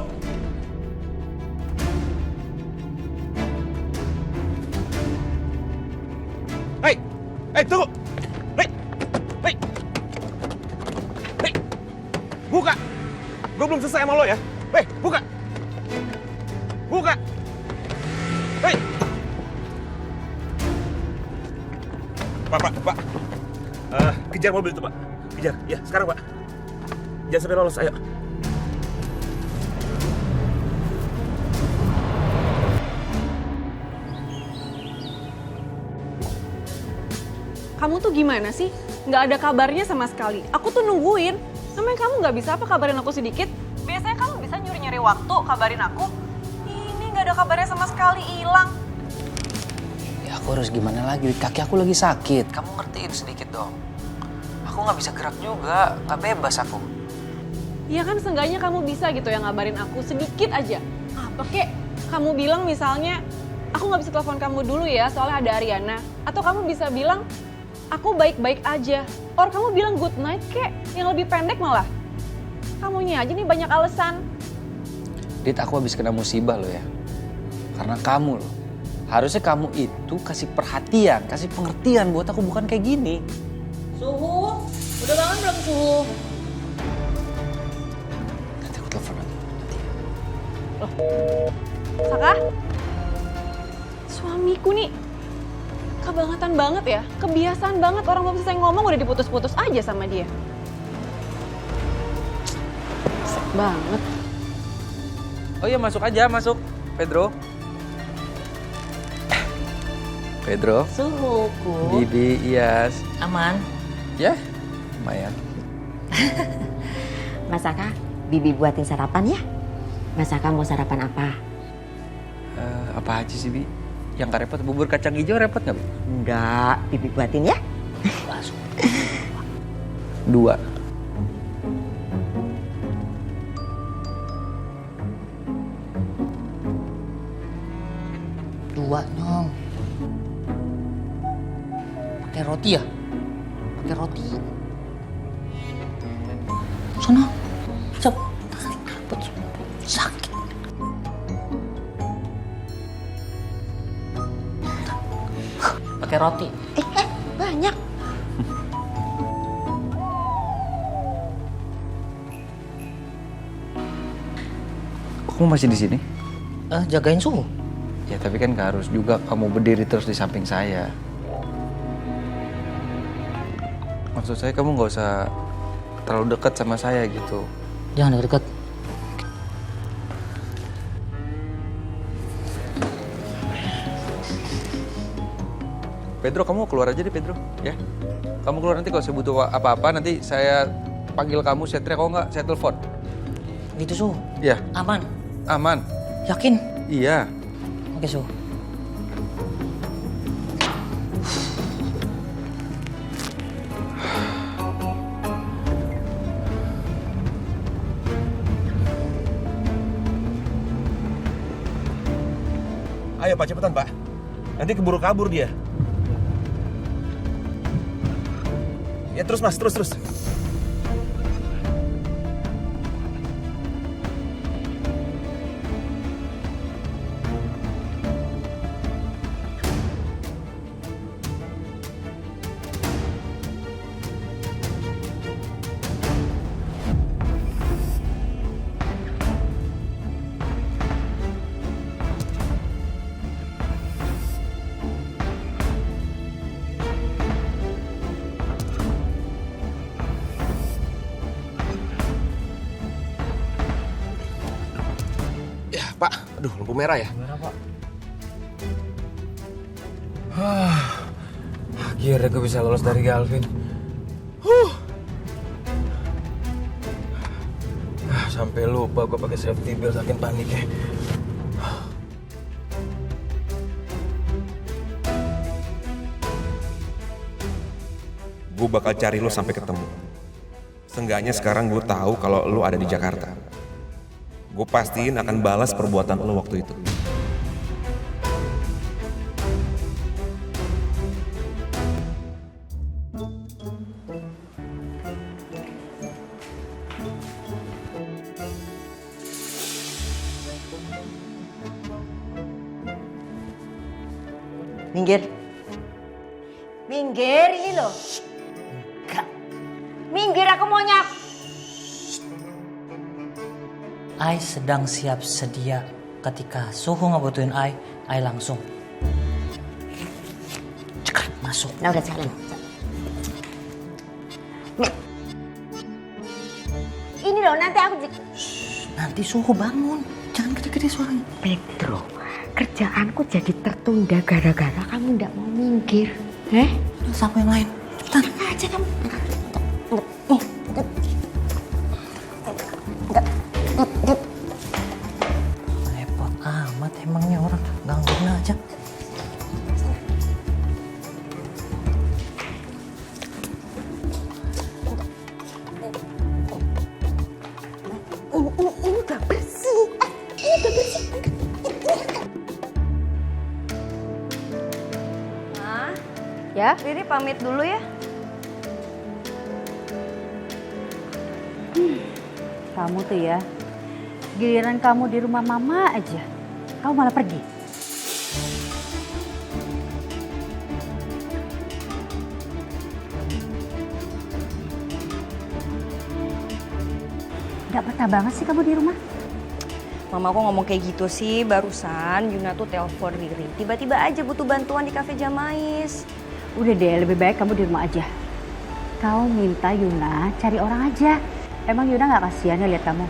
Hei, tunggu. Hei. Buka. Gue belum selesai sama lo ya. Hei, buka. Hei. Pak. Kejar mobil itu, Pak. Kejar. Ya, sekarang, Pak. Jangan sampai lolos, ayo. Kamu tuh gimana sih? Nggak ada kabarnya sama sekali. Aku tuh nungguin. Namanya kamu nggak bisa apa kabarin aku sedikit? Biasanya kamu bisa nyuri-nyuri waktu kabarin aku. Ini nggak ada kabarnya sama sekali, hilang. Ya aku harus gimana lagi? Kaki aku lagi sakit. Kamu ngertiin sedikit dong. Aku nggak bisa gerak juga. Nggak bebas aku. Ya kan seenggaknya kamu bisa gitu ya ngabarin aku sedikit aja. Apa kek? Kamu bilang misalnya, aku nggak bisa telepon kamu dulu ya soalnya ada Ariana. Atau kamu bisa bilang, aku baik-baik aja. Or kamu bilang good night kek, yang lebih pendek malah. Kamunya aja nih banyak alasan. Dit, aku habis kena musibah loh ya. Karena kamu loh. Harusnya kamu itu kasih perhatian, kasih pengertian buat aku, bukan kayak gini. Suhu, udah bangun belum Suhu? Nanti aku telepon lagi. Loh, Saka? Suamiku nih. Kebangetan banget ya, kebiasaan banget orang belum selesai ngomong udah diputus-putus aja sama dia. Sek banget. Oh iya, masuk aja, masuk. Pedro. Pedro. Suhuku. Bibi, Iyas. Aman? Ya, lumayan. Mas Aka, Bibi buatin sarapan ya. Mas Aka mau sarapan apa? Apa aja sih, Bi? Yang gak repot, bubur kacang hijau repot nggak, Bi? Enggak, Bibi buatin ya. 2. Nyong. Pakai roti ya? Pakai roti. Sono. Cep. Sakit. Pakai roti. Banyak. Kamu masih di sini? Jagain suhu. Ya tapi kan gak harus juga kamu berdiri terus di samping saya. Maksud saya kamu gak usah terlalu dekat sama saya gitu. Jangan deket. Pedro, kamu keluar aja deh, Pedro, ya. Kamu keluar nanti kalau saya butuh apa-apa, nanti saya panggil kamu, saya teriak, kalau nggak saya telepon. Gitu, Su? Iya. Aman? Aman. Yakin? Iya. Oke, Su. Ayo Pak, cepetan Pak. Nanti keburu kabur dia. Ya terus Mas, terus. Pak, aduh lampu merah ya? Merah, Pak. Akhirnya gue bisa lolos dari Galvin. Sampai lupa gue pakai safety belt, saking paniknya. Gue bakal cari lo sampai ketemu. Seenggaknya sekarang gue tahu kalau lo ada di Jakarta. Gue pastiin akan balas perbuatan lo waktu itu. Minggir. Minggir ini loh. Enggak. Minggir, aku mau nyap. Ai sedang siap sedia. Ketika Suhu ngebutuhin Ai langsung cekat masuk. Nah udah jalan. Ini loh nanti aku... Nanti Suhu bangun. Jangan gede-gede suaranya. Pedro, kerjaanku jadi tertunda gara-gara kamu nggak mau minggir. Siapa yang lain? Cepetan. Aja kamu. Repot amat emangnya orang, gangguin aja. Ini udah bersih. Ini udah bersih. Ya, Riri pamit dulu ya. Kamu tuh ya, giliran kamu di rumah mama aja, kamu malah pergi. Gak betah banget sih kamu di rumah. Mama kok ngomong kayak gitu sih? Barusan Yuna tuh telepon Riri. Tiba-tiba aja butuh bantuan di Cafe Jamais. Udah deh, lebih baik kamu di rumah aja. Kau minta Yuna cari orang aja. Emang Yuna nggak kasihan ya lihat kamu?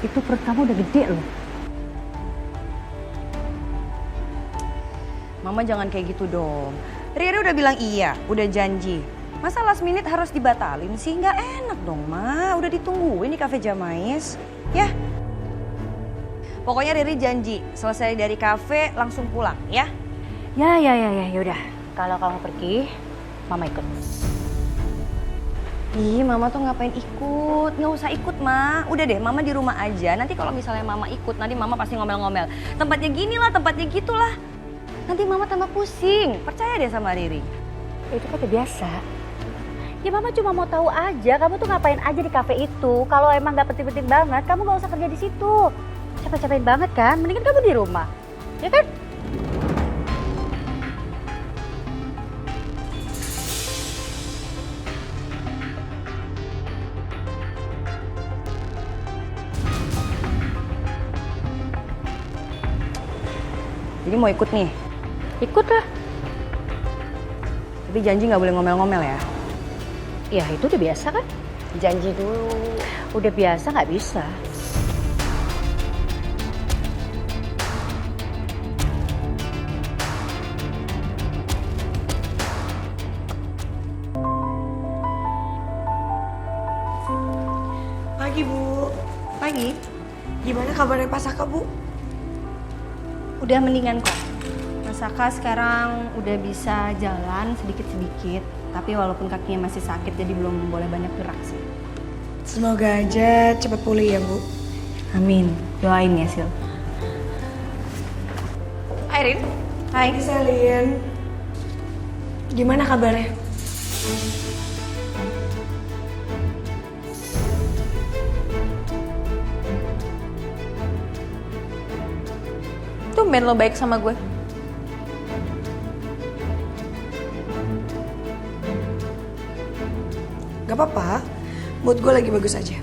Itu perut kamu udah gede loh. Mama jangan kayak gitu dong. Riri udah bilang iya, udah janji. Masa last minute harus dibatalin sih? Nggak enak dong, Ma. Udah ditungguin di Cafe Jamais. Ya. Pokoknya Riri janji, selesai dari kafe langsung pulang, ya? Ya, yaudah. Kalau kamu pergi, Mama ikut. Ih, Mama tuh ngapain ikut? Nggak usah ikut, Ma. Udah deh, Mama di rumah aja. Nanti kalau misalnya Mama ikut, nanti Mama pasti ngomel-ngomel. Tempatnya gini lah, tempatnya gitulah. Nanti Mama tambah pusing. Percaya deh sama Riri. Itu kan udah biasa. Ya Mama cuma mau tahu aja, kamu tuh ngapain aja di kafe itu. Kalau emang nggak penting-penting banget, kamu nggak usah kerja di situ. Capek-capekin banget kan? Mendingan kamu di rumah, ya kan? Jadi mau ikut nih? Ikut lah. Tapi janji nggak boleh ngomel-ngomel ya? Ya itu udah biasa kan? Janji dulu. Udah biasa nggak bisa. Pagi, Bu. Pagi. Gimana kabarnya Pak Saka, Bu? Udah mendingan kok. Mas Saka sekarang udah bisa jalan sedikit-sedikit. Tapi walaupun kakinya masih sakit jadi belum boleh banyak gerak sih. Semoga aja cepat pulih ya, Bu. Amin. Doain ya, Sil. Airin. Hai. Selin. Gimana kabarnya? Tumben lo baik sama gue. Gak apa-apa, mood gue lagi bagus aja.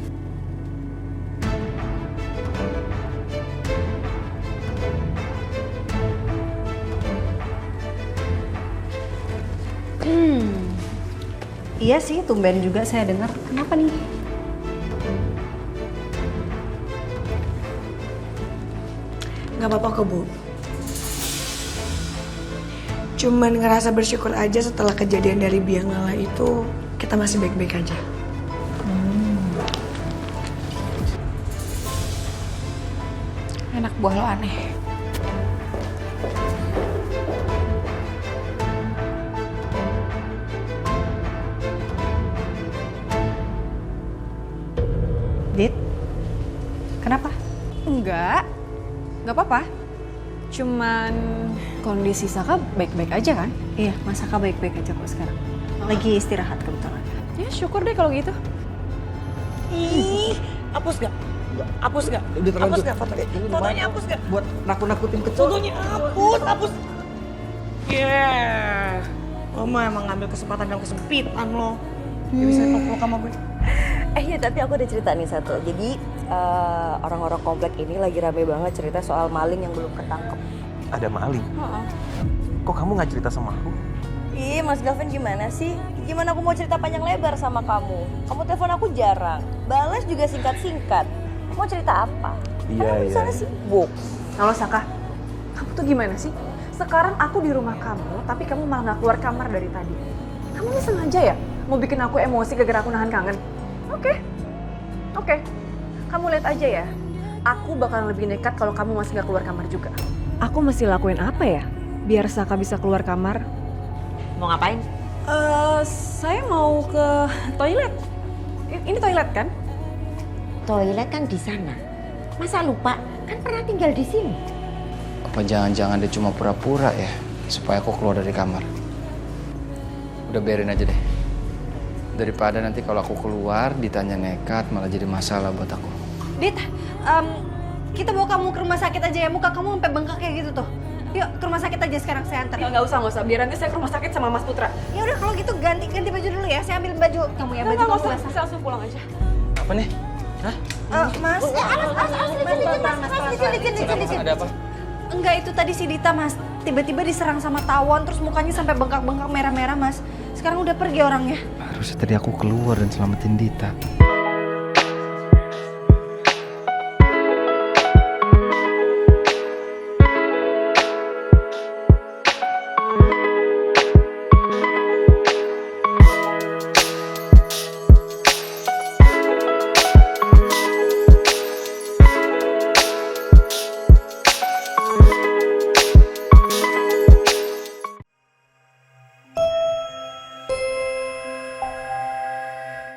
Iya sih, tumben juga saya dengar. Kenapa nih? Gak apa-apa kok, Bu. Cuman ngerasa bersyukur aja setelah kejadian dari Biang Lala itu, kita masih baik-baik aja. Anak buah lo aneh. Dit, kenapa? Enggak apa-apa. Cuman kondisi Saka baik-baik aja kan? Iya, Mas Saka baik-baik aja kok sekarang. Lagi istirahat kebetulan. Ya syukur deh kalau gitu. Ih, hapus gak? Hapus gak? Hapus gak fotonya? Fotonya hapus gak? Buat nakut-nakutin kecoa. Fotonya hapus. Yeah. Mama emang ngambil kesempatan dalam kesempitan loh. Gak bisa peluk sama gue. Ya tapi aku ada cerita nih satu. Jadi orang-orang komplek ini lagi rame banget cerita soal maling yang belum ketangkep. Ada maling? Kok kamu nggak cerita sama aku? Ih, Mas Gavin gimana sih? Gimana aku mau cerita panjang lebar sama kamu? Kamu telepon aku jarang. Balas juga singkat-singkat. Mau cerita apa? Iya. Di sana sibuk. Halo Saka, kamu tuh gimana sih? Sekarang aku di rumah kamu, tapi kamu malah gak keluar kamar dari tadi. Kamu ini sengaja ya? Mau bikin aku emosi gara-gara aku nahan kangen? Oke. Kamu lihat aja ya. Aku bakal lebih nekat kalau kamu masih gak keluar kamar juga. Aku mesti lakuin apa ya? Biar Saka bisa keluar kamar. Mau ngapain? Saya mau ke toilet. Ini toilet kan? Toilet kan di sana. Masa lupa? Kan pernah tinggal di sini. Apa jangan-jangan dia cuma pura-pura ya supaya aku keluar dari kamar? Udah biarin aja deh. Daripada nanti kalau aku keluar ditanya nekat malah jadi masalah buat aku. Dit, kita bawa kamu ke rumah sakit aja ya. Muka kamu sampai bengkak kayak gitu tuh. Yuk ke rumah sakit aja sekarang, saya antar. Nggak usah. Biar nanti saya ke rumah sakit sama Mas Putra. Ya udah kalau gitu ganti baju dulu ya. Saya ambil baju kamu ya, baju kamu basah. Saya langsung pulang aja. Apa nih? Mas, Ada apa? Enggak, itu tadi si Dita, Mas. Tiba-tiba diserang sama tawon, terus mukanya sampai bengkak-bengkak merah-merah, Mas. Sekarang udah pergi orangnya. Harusnya tadi aku keluar dan selamatin Dita.